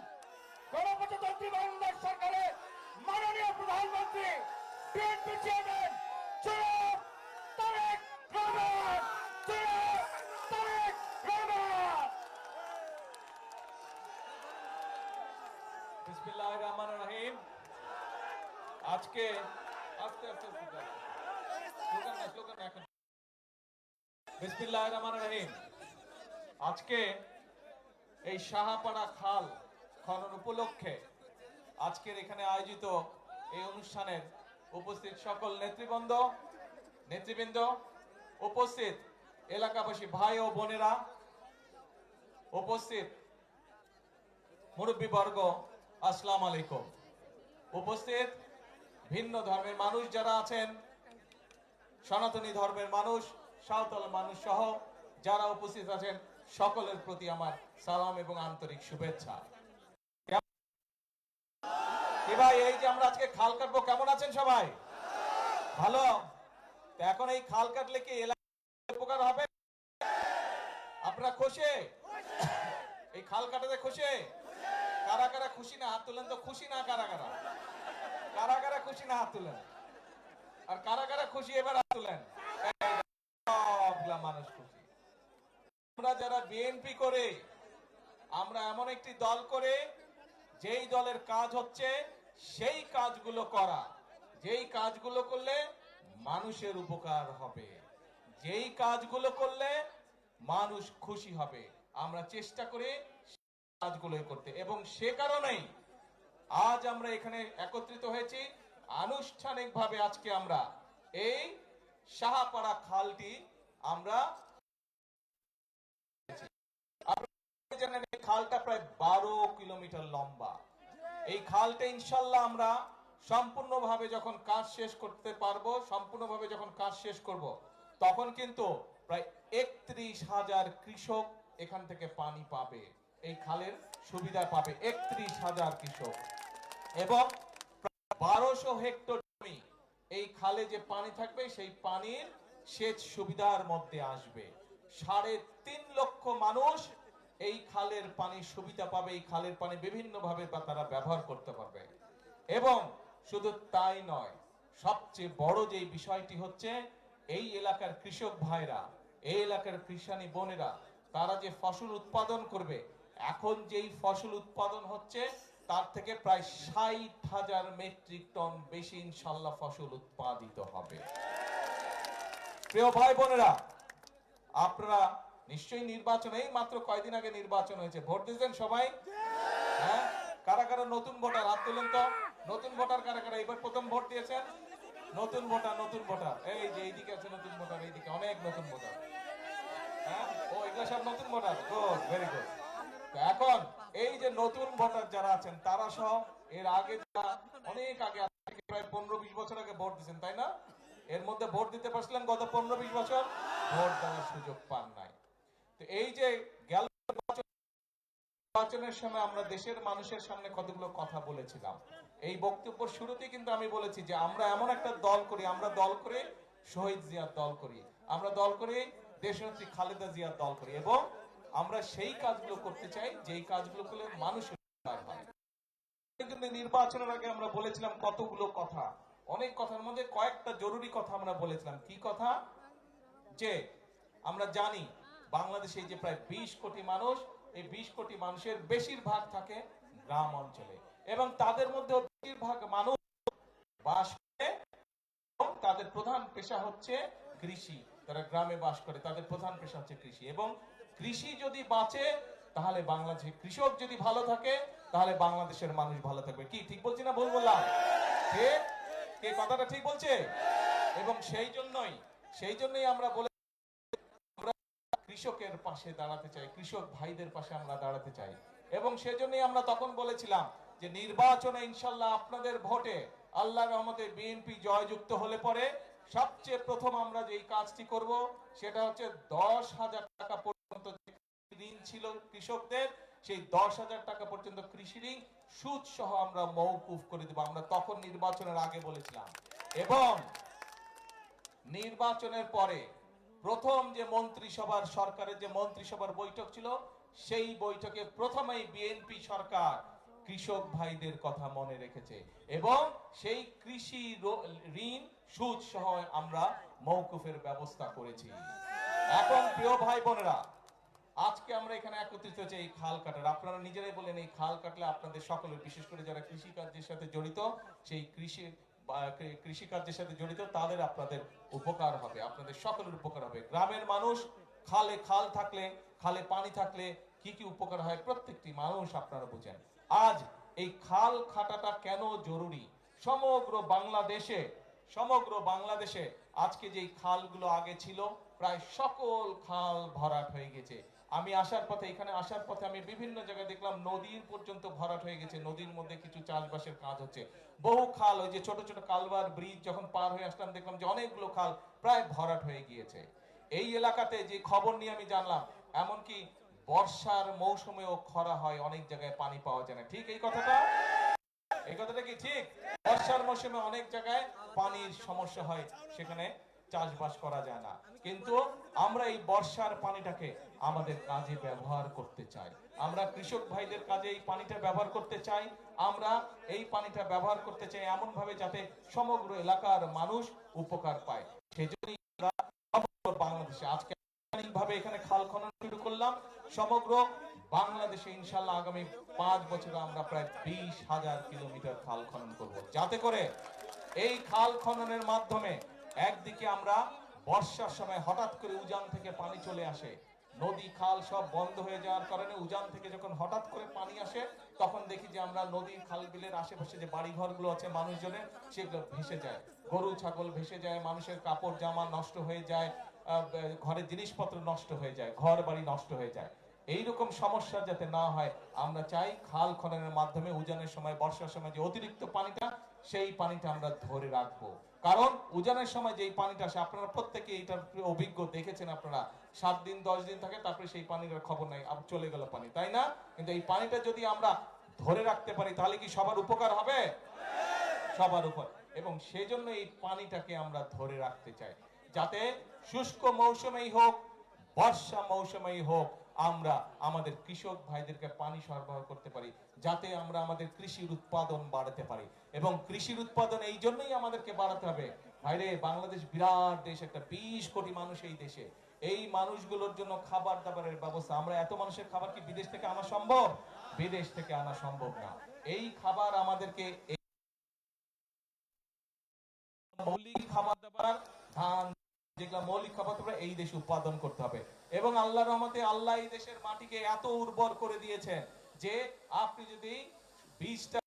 গণপ্রজাতন্ত্রী বাংলাদেশ সরকারের মাননীয় প্রধানমন্ত্রী, বিএনপি চেয়ারম্যান জনাব তারেক রহমান। জনাব তারেক রহমান। বিসমিল্লাহির রহমানির রহিম। আজকে আস্তে আস্তে স্লোগান এখন। বিসমিল্লাহির রহমানির রহিম। আজকে এই শাহপাড়া খাল খনন উপলক্ষে আজকের এখানে আয়োজিত এই অনুষ্ঠানের উপস্থিত সকল নেতৃবৃন্দ, উপস্থিত এলাকাবাসী ভাই ও বোনেরা, উপস্থিত মুরব্বীবর্গ, আসসালামু আলাইকুম। উপস্থিত ভিন্ন ধর্মের মানুষ যারা আছেন, সনাতনী ধর্মের মানুষ, সাঁওতাল মানুষ সহ যারা উপস্থিত আছেন, সকলের প্রতি আমার সালাম এবং আন্তরিক শুভেচ্ছা। ভাই, এই যে আমরা আজকে খাল কাটবো, কেমন আছেন সবাই? ভালো? তো এখন এই খাল কাটলে কি এলাকার উপকার হবে? আপনারা খুশি? এই খাল কাটাতে খুশি? কারা কারা খুশি না হাত তুলেন তো। খুশি না কারা কারা? কারা কারা খুশি না হাত তুলেন। আর কারা কারা খুশি এবার হাত তুলেন। সবগুলা মানুষ খুশি। আমরা যারা বিএনপি করে, আমরা এমন একটি দল করে যেই দলের কাজ হচ্ছে সেই কাজগুলো করা, যেই কাজগুলো করলে মানুষের উপকার হবে, যেই কাজগুলো করলে মানুষ খুশি হবে, আমরা চেষ্টা করি কাজগুলো করতে। এবং সে কারণেই আজ আমরা এখানে একত্রিত হয়েছি। আনুষ্ঠানিকভাবে আজকে আমরা এই সাহাপাড়া খালটি আমরা জানেন এই খালটা প্রায় 12 কিলোমিটার লম্বা। এই খালটা ইনশাল্লাহ আমরা সম্পূর্ণভাবে যখন কাজ শেষ করতে পারবো, সম্পূর্ণভাবে যখন কাজ শেষ করব, তখন কিন্তু প্রায় 31,000 কৃষক এখান থেকে পানি পাবে, এই খালের সুবিধা পাবে 31,000 কৃষক। এবং 1200 হেক্টর জমি এই খালে যে পানি থাকবে সেই পানির সেচ সুবিধার মধ্যে আসবে। 3.5 লক্ষ মানুষ এই খালের পানির সুবিধা পাবে, এই খালের পানি বিভিন্ন ভাবে তারা ব্যবহার করতে পারবে। এবং শুধু তাই নয়, সবচেয়ে বড় যে বিষয়টি হচ্ছে এই এলাকার কৃষক ভাইরা, এই এলাকার কৃষানি বোনেরা, তারা যে ফসল উৎপাদন করবে, এখন যেই ফসল উৎপাদন হচ্ছে তার থেকে প্রায় 60,000 মেট্রিক টন বেশি ইনশাল্লাহ ফসল উৎপাদিত হবে। প্রিয় ভাই বোনেরা, আপনারা নিশ্চয়ই নির্বাচন, এই মাত্র কয়েকদিন আগে নির্বাচন হয়েছে, ভোট দিয়েছেন সবাই? হ্যাঁ, কারা কারা নতুন ভোটার হাত তুলেন তো। নতুন ভোটার কারা কারা এবার প্রথম ভোট দিয়েছেন? নতুন ভোটার, নতুন ভোটার এই যে এইদিকে আছে নতুন ভোটার, এইদিকে অনেক নতুন ভোটার। হ্যাঁ, ও এগুলো সব নতুন ভোটার। Good, very good. এখন এই যে নতুন ভোটার যারা আছেন তারা সহ এর আগে যারা অনেক আগে প্রায় 15-20 বছর আগে ভোট দিয়েছেন, তাই না? এর মধ্যে ভোট দিতে পারছিলেন গত 15-20 বছর? ভোট দেওয়ার সুযোগ পান নাই। তো এই যে গেল নির্বাচনের সময় আমরা দেশের মানুষের সামনে কতগুলো কথা বলেছিলাম। এই বক্তব্যের শুরুতেই কিন্তু আমি বলেছি যে আমরা এমন একটা দল করি, আমরা দল করে শহীদ জিয়ার দল করি, আমরা দল করে দেশনেত্রী খালেদা জিয়ার দল করি, এবং আমরা সেই কাজগুলো করতে চাই যেই কাজগুলো করলে মানুষের উপকার হয়। কিন্তু নির্বাচনের আগে আমরা বলেছিলাম কতগুলো কথা, অনেক কথার মধ্যে কয়েকটা জরুরি কথা আমরা বলেছিলাম। কি কথা? যে আমরা জানি বাংলাদেশে যে প্রায় 20 কোটি মানুষ, এই 20 কোটি মানুষের বেশিরভাগ থাকে গ্রাম অঞ্চলে, এবং তাদের মধ্যে বেশিরভাগ মানুষ বাস করে এবং তাদের প্রধান পেশা হচ্ছে কৃষি। তারা গ্রামে বাস করে, তাদের প্রধান পেশা হচ্ছে কৃষি। এবং কৃষি যদি বাঁচে তাহলে বাংলাদেশে, কৃষক যদি ভালো থাকে তাহলে বাংলাদেশের মানুষ ভালো থাকবে। কি ঠিক বলছি না ভুল বললাম? ঠিক? কে কথাটা ঠিক বলছে? এবং সেই জন্যই আমরা বলে কৃষকের পাশে দাঁড়াতে চাই, কৃষক ভাইদের পাশে আমরা দাঁড়াতে চাই। এবং সেজন্যই আমরা তখন বলেছিলাম যে নির্বাচনে ইনশাল্লাহ আপনাদের ভোটে আল্লাহর রহমতে বিএনপি জয়যুক্ত হলে পরে সবচেয়ে প্রথম আমরা যেই কাজটি করব সেটা হচ্ছে 10,000 টাকা পর্যন্ত ঋণ ছিল কৃষকদের, সেই 10,000 টাকা পর্যন্ত কৃষি ঋণ সুদ সহ আমরা মওকুফ করে দেব। আমরা তখন নির্বাচনের আগে বলেছিলাম। এবং নির্বাচনের পরে প্রথম যে মন্ত্রিসভার, সরকারের যে মন্ত্রিসভার বৈঠক ছিল, সেই বৈঠকে প্রথমেই বিএনপি সরকার কৃষক ভাইদের কথা মনে রেখেছে এবং সেই কৃষি ঋণ সুদ সহ আমরা মওকুফের ব্যবস্থা করেছি। এখন প্রিয় ভাই বোনেরা, আজকে আমরা এখানে একত্রিত হয়েছি এই খাল কাটার। আপনারা নিজেরাই বলেন এই খাল কাটলে আপনাদের সকলের, বিশেষ করে যারা কৃষিকার্যের সাথে জড়িত, সেই কৃষিকার্যের সাথে জড়িত তাদের আপনাদের উপকার হবে, আপনাদের সকলের উপকার হবে। গ্রামের মানুষ, খাল থাকলে, খালে পানি থাকলে কি কি উপকার হয় প্রত্যেকটি মানুষ আপনারা বুঝেন। আজ এই খাল কাটাটা কেন জরুরি? সমগ্র বাংলাদেশে আজকে যেই খালগুলো আগে ছিল প্রায় সকল খাল ভরাট হয়ে গেছে। আমি এখানে আসার পথে আমি বিভিন্ন জায়গায় দেখলাম নদীর পর্যন্ত ভরাট হয়ে গেছে, নদীর মধ্যে কিছু চাষবাসের কাজ হচ্ছে। বহু খাল, ওই যে ছোট ছোট কালভার ব্রিজ যখন পার হয়ে আসলাম দেখলাম যে অনেকগুলো খাল প্রায় ভরাট হয়ে গিয়েছে। এই এলাকাতে যে খবর নিয়ে আমি জানলাম, এমনকি বর্ষার মৌসুমেও খরা হয়, অনেক জায়গায় পানি পাওয়া যায় না। ঠিক এই কথাটা কি ঠিক? বর্ষার মৌসুমে অনেক জায়গায় পানির সমস্যা হয়, সেখানে চাষবাস করা যায় না, কিন্তু আমরা এই বর্ষার পানিটাকে আমাদের কাজে ব্যবহার করতে চাই। আমরা কৃষক ভাইদের কাজে এই পানিটা ব্যবহার করতে চাই। আমরা এই পানিটা ব্যবহার করতে চাই এমন ভাবে যাতে সমগ্র এলাকার মানুষ উপকার পায়। সেজন্যই আমরা সমগ্র বাংলাদেশে আজকে ভাবে এখানে খাল খনন শুরু করলাম। সমগ্র বাংলাদেশে ইনশাল্লাহ আগামী 5 বছরে আমরা প্রায় 20,000 কিলোমিটার খাল খনন করব, যাতে করে এই খাল খননের মাধ্যমে একদিকে আমরা বর্ষার সময় হঠাৎ করে উজান থেকে পানি চলে আসে, নদী খাল সব বন্ধ হয়ে যাওয়ার কারণে উজান থেকে যখন হঠাৎ করে পানি আসে তখন দেখি যে আমরা নদীর খাল বিলের আশেপাশে যে বাড়ি ঘরগুলো আছে মানুষজনের, সেগুলো ভেসে যায়, গরু ছাগল ভেসে যায়, মানুষের কাপড় জামা নষ্ট হয়ে যায়, ঘরের জিনিসপত্র নষ্ট হয়ে যায়, ঘর বাড়ি নষ্ট হয়ে যায়। এইরকম সমস্যা যাতে না হয় আমরা চাই খাল খননের মাধ্যমে উজানের সময় বর্ষার সময় যে অতিরিক্ত পানিটা, সেই পানিটা আমরা ধরে রাখবো। কারণ উজানের সময় যেই পানিটা আসে, আপনারা প্রত্যেকে এইটার অভিজ্ঞ, দেখেছেন আপনারা 7 দিন 10 দিন থাকে, তারপরে সেই পানির খবর নাই, আবার চলে গেল পানি, তাই না? কিন্তু এই পানিটা যদি আমরা ধরে রাখতে পারি তাহলে কি সবার উপকার হবে? সবার উপর। এবং সেজন্য এই পানিটাকে আমরা ধরে রাখতে চাই, যাতে শুষ্ক মৌসুমেই হোক বর্ষা মৌসুমেই হোক আমরা আমাদের কৃষক ভাইদেরকে পানি সরবরাহ করতে পারি, যাতে আমরা আমাদের কৃষির উৎপাদন বাড়াতে পারি। এবং কৃষির উৎপাদন এই জন্যই আমাদেরকে বাড়াতে হবে ভাইরে, বাংলাদেশ বিরাট দেশ, একটা 20 কোটি মানুষ এই দেশে। এই মানুষগুলোর জন্য খাবার দাবারের ব্যবস্থা, আমরা এত মানুষের খাবার কি বিদেশ থেকে আনা সম্ভব? বিদেশ থেকে আনা সম্ভব না। এই খাবার আমাদেরকে মৌলিক খাবার দাবার, ধান, যেগুলো মৌলিক খাবার দাবার এই দেশে উৎপাদন করতে হবে। এবং আল্লাহর রহমতে আল্লাহ এই দেশের মাটিকে এত উর্বর করে দিয়েছেন যে আপনি যদি বীজটা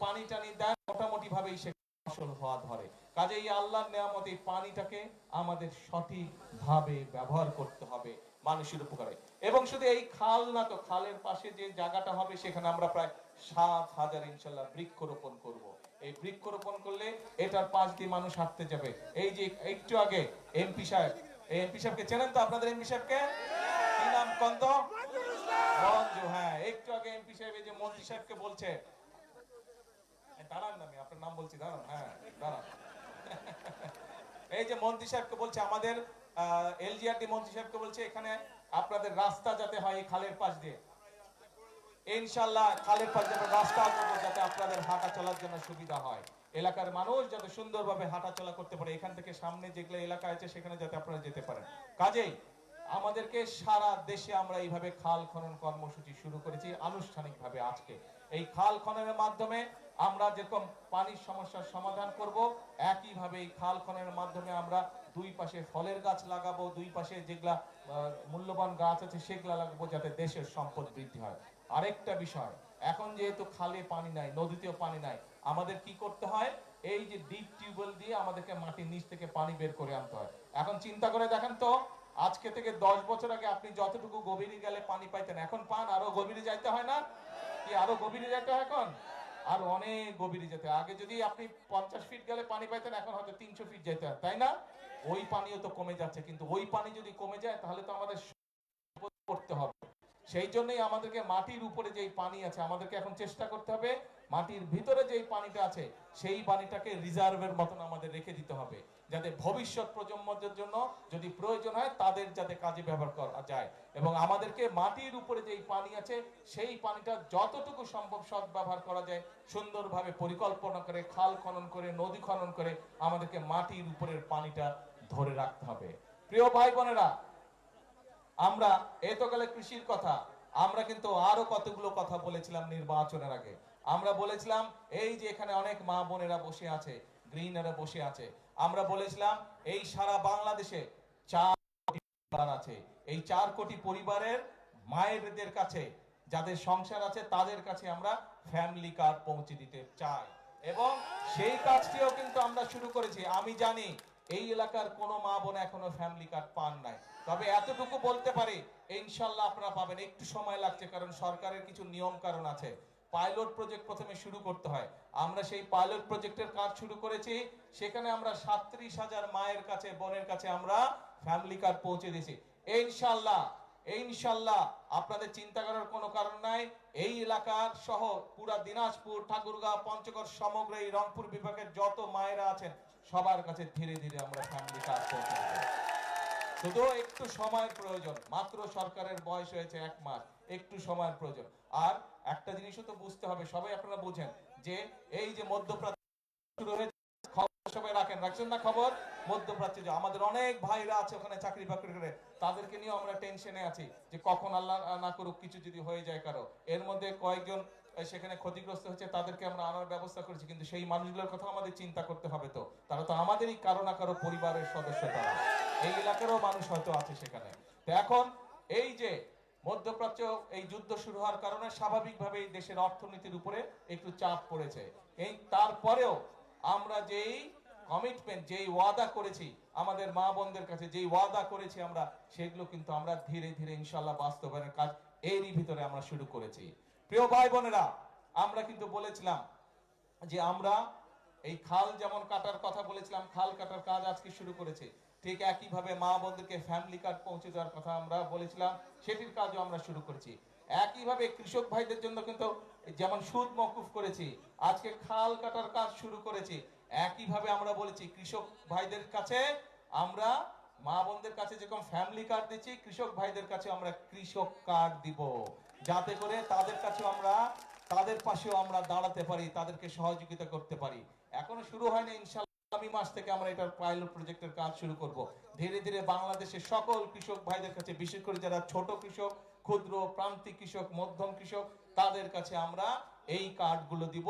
পানি টানি দেন মোটামুটি ভাবেই সে ফসল হওয়া ধরে। কাজেই আল্লাহর নেয়ামত এই পানিটাকে আমাদের সঠিক ভাবে ব্যবহার করতে হবে মানুষের উপকারে। এবং শুধু এই খাল না, তো খালের পাশে যে জায়গাটা হবে সেখানে আমরা প্রায় 7,000 ইনশাল্লাহ বৃক্ষরোপণ করব। এই বৃক্ষরোপণ করলে এটার পাশ দিয়ে মানুষ হাঁটতে যাবে। এই যে একটু আগে এমপি সাহেব, এই এমপি সাহেবকে চেনেন তো আপনাদের? এমপি সাহেবকে কি নাম কন্ত? মঞ্জু। হ্যাঁ, একটু আগে এমপি সাহেব এই যে মন্ত্রী সাহেবকে বলছে, দাঁড়ান না, আমি আপনার নাম বলছি, দাঁড়ান। হ্যাঁ দাঁড়ান। এই যে মন্ত্রী সাহেবকে বলছে, আমাদের এলজিআরডি মন্ত্রী সাহেবকে বলছে এখানে আপনাদের রাস্তা যাতে হয় এই খালের পাশ দিয়ে। ইনশাআল্লাহ খালের পাশ দিয়ে রাস্তা করবো যাতে আপনাদের হাঁটা চলার জন্য সুবিধা হয়, এলাকার মানুষ যাতে সুন্দরভাবে হাঁটা চলা করতে পারে, এখান থেকে সামনে যেগুলো এলাকা আছে সেখানে যাতে আপনারা যেতে পারেন। কাজেই আমাদেরকে সারা দেশে আমরা এইভাবে খাল খনন কর্মসূচি শুরু করেছি আনুষ্ঠানিকভাবে। আজকে এই খাল খননের মাধ্যমে আমরা যেরকম পানির সমস্যার সমাধান করব, একইভাবে এই খাল খননের মাধ্যমে আমরা দুই পাশে ফলের গাছ লাগাবো, দুই পাশে যেগুলা মূল্যবান গাছ আছে সেগুলা লাগাবো, যাতে দেশের সম্পদ বৃদ্ধি হয়। আরেকটা বিষয়, এখন যেহেতু খালে পানি নাই, নদীতেও পানি নাই, আমাদের কি করতে হয়? এই যে ডিপ টিউবওয়েল দিয়ে আমাদেরকে মাটির নিচ থেকে পানি বের করে আনতে হয়। এখন চিন্তা করে দেখেন তো, আজকে থেকে 10 বছর আগে আপনি যতটুকু গভীরে গেলে পানি পাইতেন, এখন পান আরো গভীরে যাইতে হয় না? কি আরো গভীরে যাইতে হয়? এখন আর অনেক গভীরে যেতে হয়। আগে যদি আপনি 50 ফিট গেলে পানি পাইতেন, এখন হয়তো 300 ফিট যেতে হয়, তাই না? ওই পানিও তো কমে যাচ্ছে, কিন্তু ওই পানি যদি কমে যায় তাহলে তো আমাদের করতে হবে। সেই জন্যই আমাদেরকে মাটির উপরে যেই পানি আছে আমাদেরকে এখন চেষ্টা করতে হবে মাটির ভিতরে যেই পানিটা আছে সেই পানিটাকে রিজার্ভের মতন আমাদের রেখে দিতে হবে, যাতে ভবিষ্যৎ প্রজন্মদের জন্য যদি প্রয়োজন হয় তাদের যাতে কাজে ব্যবহার করা যায়। এবং আমাদেরকে মাটির উপরে যেই পানি আছে সেই পানিটা যতটুকু সম্ভব সদ্ব্যবহার করা যায় সুন্দরভাবে পরিকল্পনা করে, খাল খনন করে, নদী খনন করে আমাদেরকে মাটির উপরের পানিটা ধরে রাখতে হবে। প্রিয় ভাই বোনেরা, আমরা এতকালে কৃষির কথা, আমরা কিন্তু আরো কতগুলো কথা বলেছিলাম নির্বাচনের আগে। আমরা বলেছিলাম এই যে এখানে অনেক মা বোনেরা বসে আছে, গৃহিণীরা বসে আছে, আমরা বলেছিলাম এই সারা বাংলাদেশে 4 কোটি পরিবার আছে। এই 4 কোটি পরিবারের মায়েদের কাছে, যাদের সংসার আছে তাদের কাছে আমরা ফ্যামিলি কার্ড পৌঁছে দিতে চাই, এবং সেই কাজটিও কিন্তু আমরা শুরু করেছি। আমি জানি এই এলাকার কোনো মা বোন এখনো ফ্যামিলি কার্ড পান নাই, তবে এতটুকু বলতে পারি ইনশাল্লাহ আপনারা পাবেন। একটু সময় লাগছে, কারণ সরকারের কিছু নিয়ম কারণ আছে। পাইলট প্রজেক্ট প্রথমে শুরু করতে হয়, আমরা সেই পাইলট প্রজেক্টের কাজ শুরু করেছি। সেখানে আমরা 37,000 মায়ের কাছে, বোনের কাছে আমরা ফ্যামিলি কার্ড পৌঁছে দিয়েছি। ইনশাল্লাহ আপনাদের চিন্তা করার কোনো কারণ নাই। এই এলাকার সহ পুরা দিনাজপুর, ঠাকুরগাঁও, পঞ্চগড়, সমগ্র এই রংপুর বিভাগের যত মায়েরা আছেন সবার কাছে ধীরে ধীরে আমরা ফ্যামিলি কার্ড পৌঁছে দেব। শুধু একটু সময়ের প্রয়োজন, মাত্র সরকারের বয়স হয়েছে 1 মাস, একটু সময়ের প্রয়োজন। আর একটা জিনিসও তো বুঝতে হবে, সবাই আপনারা বুঝেন যে এই যে মধ্যপ্রাচ্য শুরু হয়েছে, খবর সবাই রাখছেন না খবর? মধ্যপ্রাচ্যে যে আমাদের অনেক ভাইরা আছে ওখানে চাকরি বাকরি করে, তাদেরকে নিয়ে আমরা টেনশনে আছি যে কখন আল্লাহ না করুক কিছু যদি হয়ে যায় কারো। এর মধ্যে কয়েকজন সেখানে ক্ষতিগ্রস্ত হচ্ছে, তাদেরকে আমরা আনার ব্যবস্থা করেছি, কিন্তু সেই মানুষগুলোর কথা আমাদের চিন্তা করতে হবে। তো তারা তো আমাদেরই কারো না কারো পরিবারের সদস্য, তারা এই এলাকারও মানুষ হয়তো আছে সেখানে। তো এখন এই যে মধ্যপ্রাচ্য এই যুদ্ধ শুরু হওয়ার কারণে স্বাভাবিকভাবে এই দেশের অর্থনীতির উপরে একটু চাপ পড়েছে। এই তারপরেও আমরা যেই কমিটমেন্ট, যেই ওয়াদা করেছি আমাদের মা বোনদের কাছে, যেই ওয়াদা করেছি আমরা, সেগুলো কিন্তু আমরা ধীরে ধীরে ইনশাআল্লাহ বাস্তবায়নের কাজ এরই ভিতরে আমরা শুরু করেছি। প্রিয় ভাই বোনেরা, আমরা কিন্তু বলেছিলাম যে আমরা এই খাল যেমন কাটার কথা বলেছিলাম, খাল কাটার কাজ আজকে শুরু করেছে। ঠিক একইভাবে মা বোনদেরকে ফ্যামিলি কার্ড পৌঁছে দেওয়ার কথা আমরা বলেছিলাম, সেটির কাজও আমরা শুরু করেছি। একইভাবে কৃষক ভাইদের জন্য কিন্তু যেমন সুদ মওকুফ করেছি, আজকে খাল কাটার কাজ শুরু করেছি। একইভাবে আমরা বলেছি কৃষক ভাইদের কাছে আমরা, মা বোনদের কাছে যেরকম ফ্যামিলি কার্ড দিচ্ছি, কৃষক ভাইদের কাছে আমরা কৃষক কার্ড দিব, যাতে করে তাদের কাছে আমরা, তাদের পাশেও আমরা দাঁড়াতে পারি, তাদেরকে সহযোগিতা করতে পারি। এখনো শুরু হয়নি, ইনশাআল্লাহ আগামী মাস থেকে আমরা এটার পাইলট প্রজেক্টের কাজ শুরু করব। ধীরে ধীরে বাংলাদেশের সকল কৃষক ভাইদের কাছে, বিশেষ করে যারা ছোট কৃষক, ক্ষুদ্র প্রান্তিক কৃষক, মধ্যম কৃষক, তাদের কাছে আমরা এই কার্ডগুলো দিব,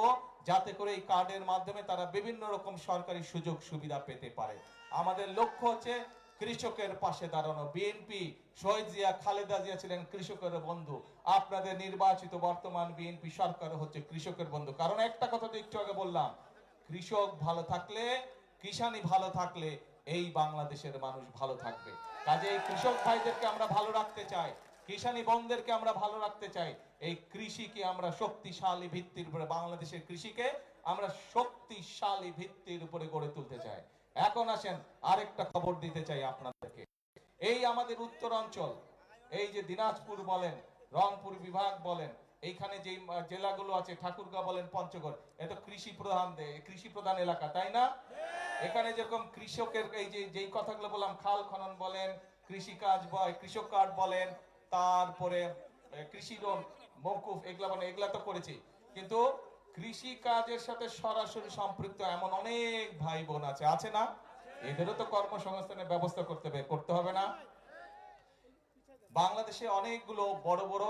যাতে করে এই কার্ডের মাধ্যমে তারা বিভিন্ন রকম সরকারি সুযোগ সুবিধা পেতে পারে। আমাদের লক্ষ্য হচ্ছে কৃষকের পাশে দাঁড়ানো। বিএনপি, শহীদ জিয়া, খালেদা জিয়া ছিলেন কৃষকের বন্ধু। আপনাদের নির্বাচিত বর্তমান বিএনপি সরকার হচ্ছে কৃষকের বন্ধু। কারণ একটা কথা তো একটু আগে বললাম, কৃষক ভালো থাকলে, কিষানি ভালো থাকলে এই বাংলাদেশের মানুষ ভালো থাকবে। কাজে কৃষক ভাইদেরকে আমরা ভালো রাখতে চাই, কিষানি বন্ধুদেরকে আমরা ভালো রাখতে চাই। এই কৃষিকে আমরা শক্তিশালী ভিত্তির উপরে, বাংলাদেশের কৃষিকে আমরা শক্তিশালী ভিত্তির উপরে গড়ে তুলতে চাই। এখন আসেন আরেকটা খবর দিতে চাই আপনাদেরকে। এই আমাদের উত্তর অঞ্চল, এই যে দিনাজপুর বলেন, রংপুর বিভাগ বলেন, এইখানে যে জেলাগুলো আছে, ঠাকুরগাঁও বলেন, পঞ্চগড়, এটা কৃষি প্রধান এলাকা, তাই না? এখানে যেরকম কৃষকের এই যে যেই কথাগুলো বললাম, খাল খনন বলেন, কৃষি কাজ বয়, কৃষক কার্ড বলেন, তারপরে কৃষি লোন মওকুফ, এগুলা মানে এগুলা তো করেছি, কিন্তু কৃষি কাজের সাথে সরাসরি সম্পৃক্ত এমন অনেক ভাই বোন আছে না? এদেরও তো কর্মসংস্থানের ব্যবস্থা করতে হবে না? বাংলাদেশে অনেকগুলো বড় বড়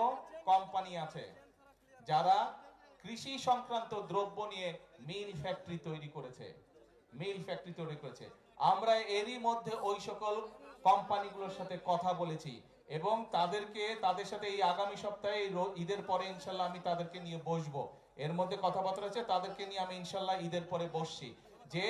কোম্পানি আছে যারা কৃষি সংক্রান্ত দ্রব্য নিয়ে মিল ফ্যাক্টরি তৈরি করেছে। আমরা এরই মধ্যে ওই সকল কোম্পানিগুলোর সাথে কথা বলেছি এবং তাদের সাথে এই আগামী সপ্তাহে ঈদের পরে ইনশাল্লাহ আমি তাদেরকে নিয়ে বসবো। এর মধ্যে কথাবার্তা আছে, তাদেরকে নিয়ে আমি ইনশাল্লাহ ঈদের পরে বসছি যে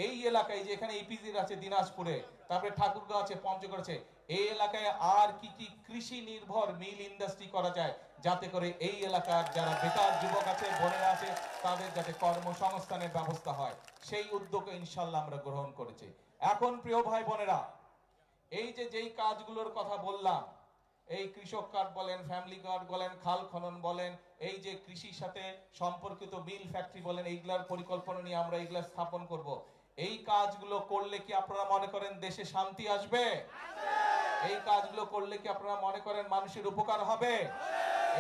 এই এলাকায়, যে এখানে ইপিজির আছে দিনাজপুরে, তারপরে ঠাকুরগাঁও আছে, পঞ্চগড় আছে, এই এলাকায় আর কি কি কৃষি নির্ভর মিল ইন্ডাস্ট্রি করা যায়, যাতে করে এই এলাকার যারা বেকার যুবক আছে, বোনেরা আছে, তাদের যাতে কর্মসংস্থানের ব্যবস্থা হয়, সেই উদ্যোগ ইনশাল্লাহ আমরা গ্রহণ করেছি। এখন প্রিয় ভাই বোনেরা, এই যে যেই কাজগুলোর কথা বললাম, এই কৃষক কার্ড বলেন, ফ্যামিলি কার্ড বলেন, খাল খনন বলেন, এই যে কৃষির সাথে সম্পর্কিত মিল ফ্যাক্টরি বলেন, এইগুলার পরিকল্পনা নিয়ে আমরা এইগুলা স্থাপন করব। এই কাজগুলো করলে কি আপনারা মনে করেন দেশে শান্তি আসবে? এই কাজগুলো করলে কি আপনারা মনে করেন মানুষের উপকার হবে?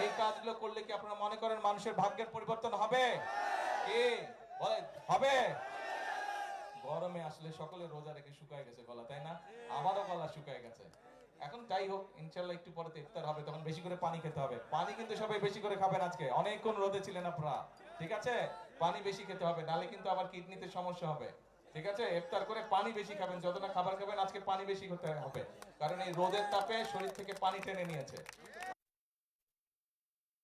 এই কাজগুলো করলে কি আপনারা মনে করেন মানুষের ভাগ্যের পরিবর্তন হবে? কি বলেন, হবে? গরমে আসলে সকলে রোজা রেখে শুকায় গেছে গলা, তাই না? আমারও গলা শুকায় গেছে। এখন যাই হোক, ইনশাআল্লাহ একটু পরে ইফতার হবে, তখন বেশি করে পানি খেতে হবে। পানি কিন্তু সবাই বেশি করে খাবেন, আজকে অনেকক্ষণ রোদে ছিলেন আপনারা, ঠিক আছে? পানি বেশি খেতে হবে, নালে কিন্তু আবার কিডনিতে সমস্যা হবে, ঠিক আছে? ইফতার করে পানি বেশি খাবেন, যত না খাবার খাবেন আজকে পানি বেশি খেতে হবে, কারণ এই রোদের তাপে শরীর থেকে পানি টেনে নিয়েছে।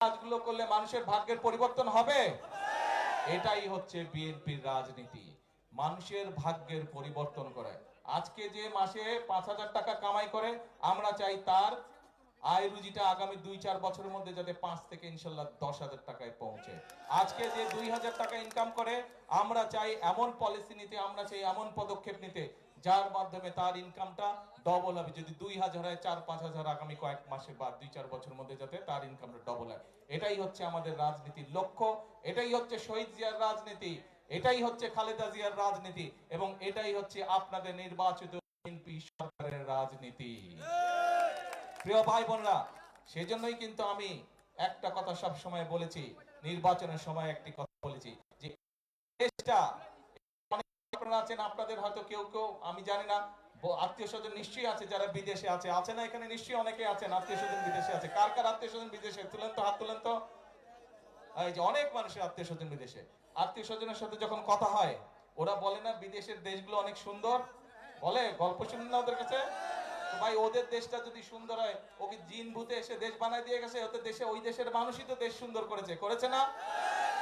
কাজগুলো করলে মানুষের ভাগ্যের পরিবর্তন হবে। এটাই হচ্ছে বিএনপির রাজনীতি, মানুষের ভাগ্যের পরিবর্তন করে। আজকে যে মাসে 5,000 টাকা কামাই করে, আমরা চাই তার আয় রুজিটা আগামী 2-4 বছরের মধ্যে যাতে 5 থেকে ইনশাল্লাহ 10,000 টাকায় পৌঁছে। আজকে যে 2,000 টাকা ইনকাম করে, আমরা চাই এমন পলিসি নিতে, আমরা চাই এমন পদক্ষেপ নিতে যার মাধ্যমে তার ইনকামটা ডবল হবে। যদি 2,000 হয়, 4-5,000 আগামী কয়েক মাসে বা 2-4 বছরের মধ্যে যাতে তার ইনকামটা ডবল হয়। এটাই হচ্ছে আমাদের রাজনীতির লক্ষ্য, এটাই হচ্ছে শহীদ জিয়ার রাজনীতি, এটাই হচ্ছে খালেদা জিয়ার রাজনীতি এবং এটাই হচ্ছে আপনাদের নির্বাচিত বিএনপি সরকারের রাজনীতি। প্রিয় ভাই বোনরা, সেজন্যই কিন্তু আমি একটা কথা সব সময় বলেছি, নির্বাচনের সময় একটি কথা বলেছি যে দেশটা, আপনারা আছেন, আপনাদের হয়তো কেউ কেউ আমি জানি না আত্মীয় স্বজন নিশ্চয়ই আছে যারা বিদেশে আছে না এখানে নিশ্চয়ই অনেকে আছেন আত্মীয় স্বজন বিদেশে আছে। কার কার আত্মীয় স্বজন বিদেশে? তুলেন তো, হাত তুলেন তো। এই যে অনেক মানুষের আত্মীয় স্বজন বিদেশে, আত্মীয় স্বজনের সাথে যখন কথা হয় ওরা বলে না বিদেশের দেশগুলো অনেক সুন্দর, বলে গল্প শুনুন না ওদের কাছে। ভাই ওদের দেশটা যদি সুন্দর হয়, ওকে জিন ভূতে এসে দেশ বানায় দিয়ে গেছে? ওদের দেশে, ওই দেশের মানুষই তো দেশ সুন্দর করেছে না?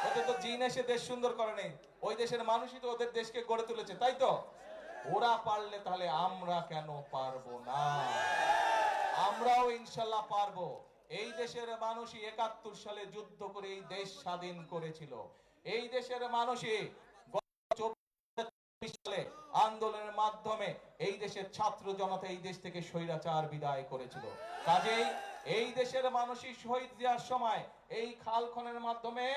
ওদের তো জিন এসে দেশ সুন্দর করে নেই, ওই দেশের মানুষই তো ওদের দেশকে গড়ে তুলেছে, তাই তো? ওরা পারলে তাহলে আমরা কেন পারবো না? আমরাও ইনশাল্লাহ পারবো। এই দেশের মানুষই ৭১ সালে যুদ্ধ করে এই দেশ স্বাধীন করেছিল। এই দেশের মানুষই সালে আন্দোলনের মাধ্যমে এই দেশের ছাত্র জনতা এই দেশ থেকে স্বৈরাচার বিদায় করেছিল। কাজেই এই দেশের মানুষই শহীদ জিয়ার সময় এই খাল খননের মাধ্যমে,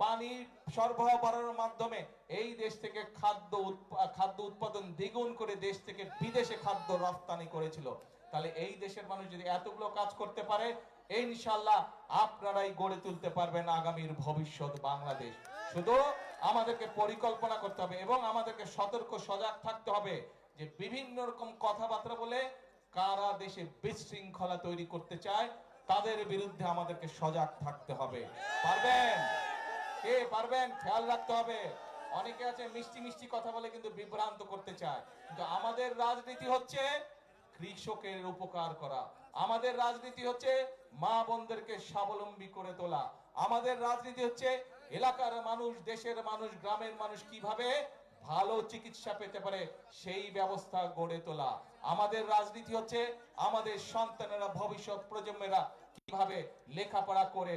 পানি সরবরাহ করার মাধ্যমে এই দেশ থেকে খাদ্য উৎপাদন দ্বিগুণ করে দেশ থেকে বিদেশে খাদ্য রপ্তানি করেছিল। তাহলে এই দেশের মানুষ যদি এতগুলো কাজ করতে পারে, ইনশাআল্লাহ আপনারাই গড়ে তুলতে পারবেন আগামীর ভবিষ্যৎ বাংলাদেশ। শুধু আমাদেরকে পরিকল্পনা করতে হবে এবং আমাদেরকে সতর্ক সজাগ থাকতে হবে যে বিভিন্ন রকম কথাবার্তা বলে কারা দেশে বিশৃঙ্খলা তৈরি করতে চায় তাদের বিরুদ্ধে আমাদেরকে সজাগ থাকতে হবে। পারবেন? কে পারবেন? খেয়াল রাখতে হবে। অনেকে আছে মিষ্টি মিষ্টি কথা বলে কিন্তু বিভ্রান্ত করতে চায়, কিন্তু আমাদের রাজনীতি হচ্ছে কৃষকের উপকার করা, আমাদের রাজনীতি হচ্ছে মা বোনদেরকে স্বাবলম্বী করে তোলা, আমাদের রাজনীতি হচ্ছে এলাকার মানুষ, দেশের মানুষ, গ্রামের মানুষ কিভাবে ভালো চিকিৎসা পেতে পারে সেই ব্যবস্থা গড়ে তোলা। আমাদের রাজনীতি হচ্ছে আমাদের সন্তানেরা, ভবিষ্যৎ প্রজন্মেরা কিভাবে লেখাপড়া করে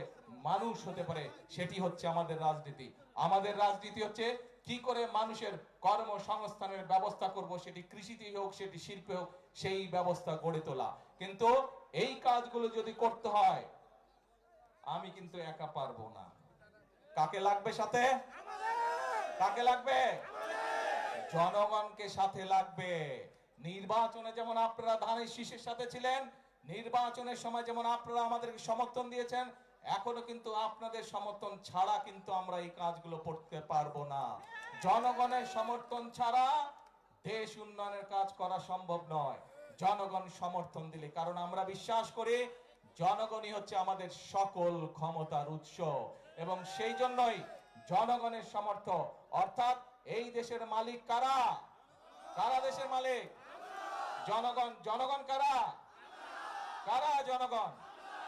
মানুষ হতে পারে, সেটি হচ্ছে আমাদের রাজনীতি। আমাদের রাজনীতি হচ্ছে কি করে মানুষের কর্মসংস্থানের ব্যবস্থা করব, সেটি কৃষিতে হোক, সেটি শিল্পে হোক, সেই ব্যবস্থা গড়ে তোলা। কিন্তু এই কাজগুলো যদি করতে হয়, আমি কিন্তু একা পারবো না। কাকে লাগবে সাথে? কাকে লাগবে? জনগণকে সাথে লাগবে। নির্বাচনে যেমন আপনারা ধানের শীষের সাথে ছিলেন, নির্বাচনের সময় যেমন আপনারা আমাদেরকে সমর্থন দিয়েছেন, এখনো কিন্তু আপনাদের সমর্থন ছাড়া কিন্তু আমরা এই কাজগুলো করতে পারবো না। জনগণের সমর্থন ছাড়া দেশ উন্নয়নের কাজ করা সম্ভব নয়। জনগণ সমর্থন দিলে, কারণ আমরা বিশ্বাস করি জনগণই হচ্ছে আমাদের সকল ক্ষমতার উৎস এবং সেই জন্যই জনগণের সমর্থন, অর্থাৎ এই দেশের মালিক কারা? কারা দেশের মালিক? জনগণ। জনগণ কারা? কারা? জনগণ।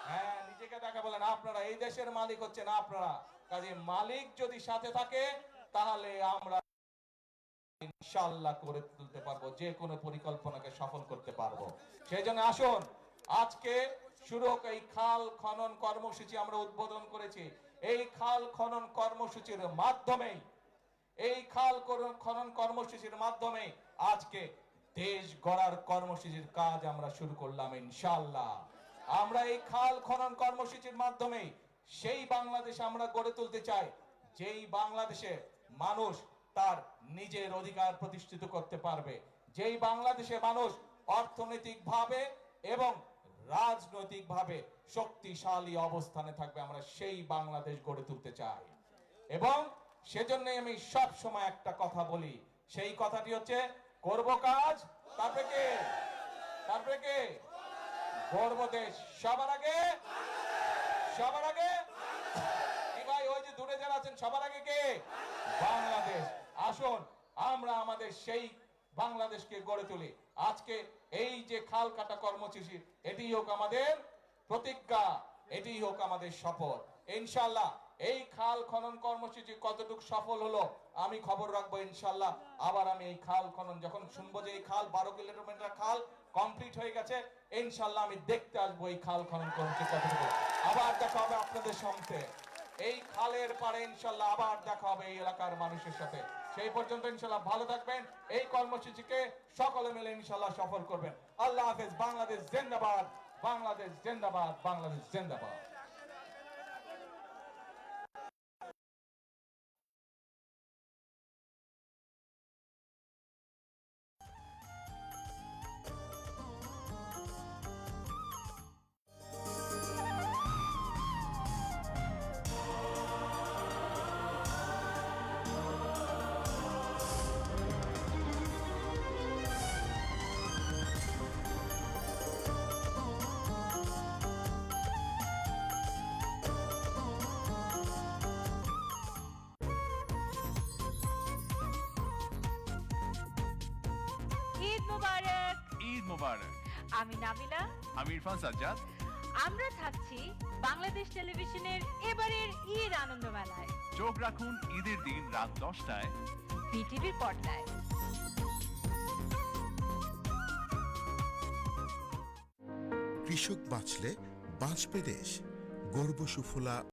হ্যাঁ, নিজেকে দেখা বলেন আপনারা এই দেশের মালিক হচ্ছেন আপনারা। কাজে মালিক যদি সাথে থাকে তাহলে আমরা ইনশাআল্লাহ করে তুলতে পারবো, যে কোনো পরিকল্পনাকে সফল করতে পারবো। সেই জন্য আসুন আজকে শুরু হোক এই খাল খনন কর্মসূচি আমরা উদ্বোধন করেছি। এই খাল খনন কর্মসূচির মাধ্যমে, এই খাল খনন কর্মসূচির মাধ্যমে আজকে দেশ গড়ার কর্মসূচির কাজ আমরা শুরু করলাম ইনশাআল্লাহ। আমরা এই খাল খনন কর্মসূচির মাধ্যমে সেই বাংলাদেশ আমরা গড়ে তুলতে চাই যেই বাংলাদেশে মানুষ তার নিজের অধিকার প্রতিষ্ঠিত করতে পারবে, যেই বাংলাদেশে মানুষ অর্থনৈতিকভাবে এবং রাজনৈতিকভাবে শক্তিশালী অবস্থানে থাকবে, আমরা সেই বাংলাদেশ গড়ে তুলতে চাই। এবং সেজন্যই আমি সব সময় একটা কথা বলি, সেই কথাটি হচ্ছে করব কাজ, তারপরে কে? তারপরে কে? গর্ব দেশ। সবার আগে, সবার আগে কি ভাই? ওই যে দূরে যারা আছেন সবার আগে কে? বাংলাদেশ। আসুন আমরা আমাদের সেই বাংলাদেশকে গড়ে তুলি। আজকে এই যে খাল কাটা কর্মসূচি, এটি হোক আমাদের প্রতিজ্ঞা, এটি হোক আমাদের শপথ। ইনশাআল্লাহ এই খাল খনন কর্মসূচি কতটুকু সফল হলো আমি খবর রাখবো ইনশাআল্লাহ। আবার আমি এই খাল খনন যখন শুনবো যে এই খাল 12 কিলোমিটার খাল কমপ্লিট হয়ে গেছে, ইনশাআল্লাহ আমি দেখতে আসবো এই খাল খনন কর্মসূচি কতটুকু। আবার দেখা হবে আপনাদের সাথে এই খালের পাড়ে, ইনশাআল্লাহ আবার দেখা হবে এই এলাকার মানুষের সাথে। সেই পর্যন্ত ইনশাআল্লাহ ভালো থাকবেন। এই কর্মসূচিকে সকলে মিলে ইনশাআল্লাহ সফল করবেন। আল্লাহ হাফেজ। বাংলাদেশ জিন্দাবাদ, বাংলাদেশ জিন্দাবাদ, বাংলাদেশ জিন্দাবাদ। মোবারক। ঈদ মোবারক। আমি নাবিলা। আমি ইরফান সাজ্জাদ। আমরা থাকছি বাংলাদেশ টেলিভিশনের এবারের ঈদ আনন্দ মেলায়। চোখ রাখুন ঈদের দিন রাত 10টায় বিটিভির পর্দায়। কৃষক বাঁচলে বাঁচবে দেশ। গর্ব সুফলা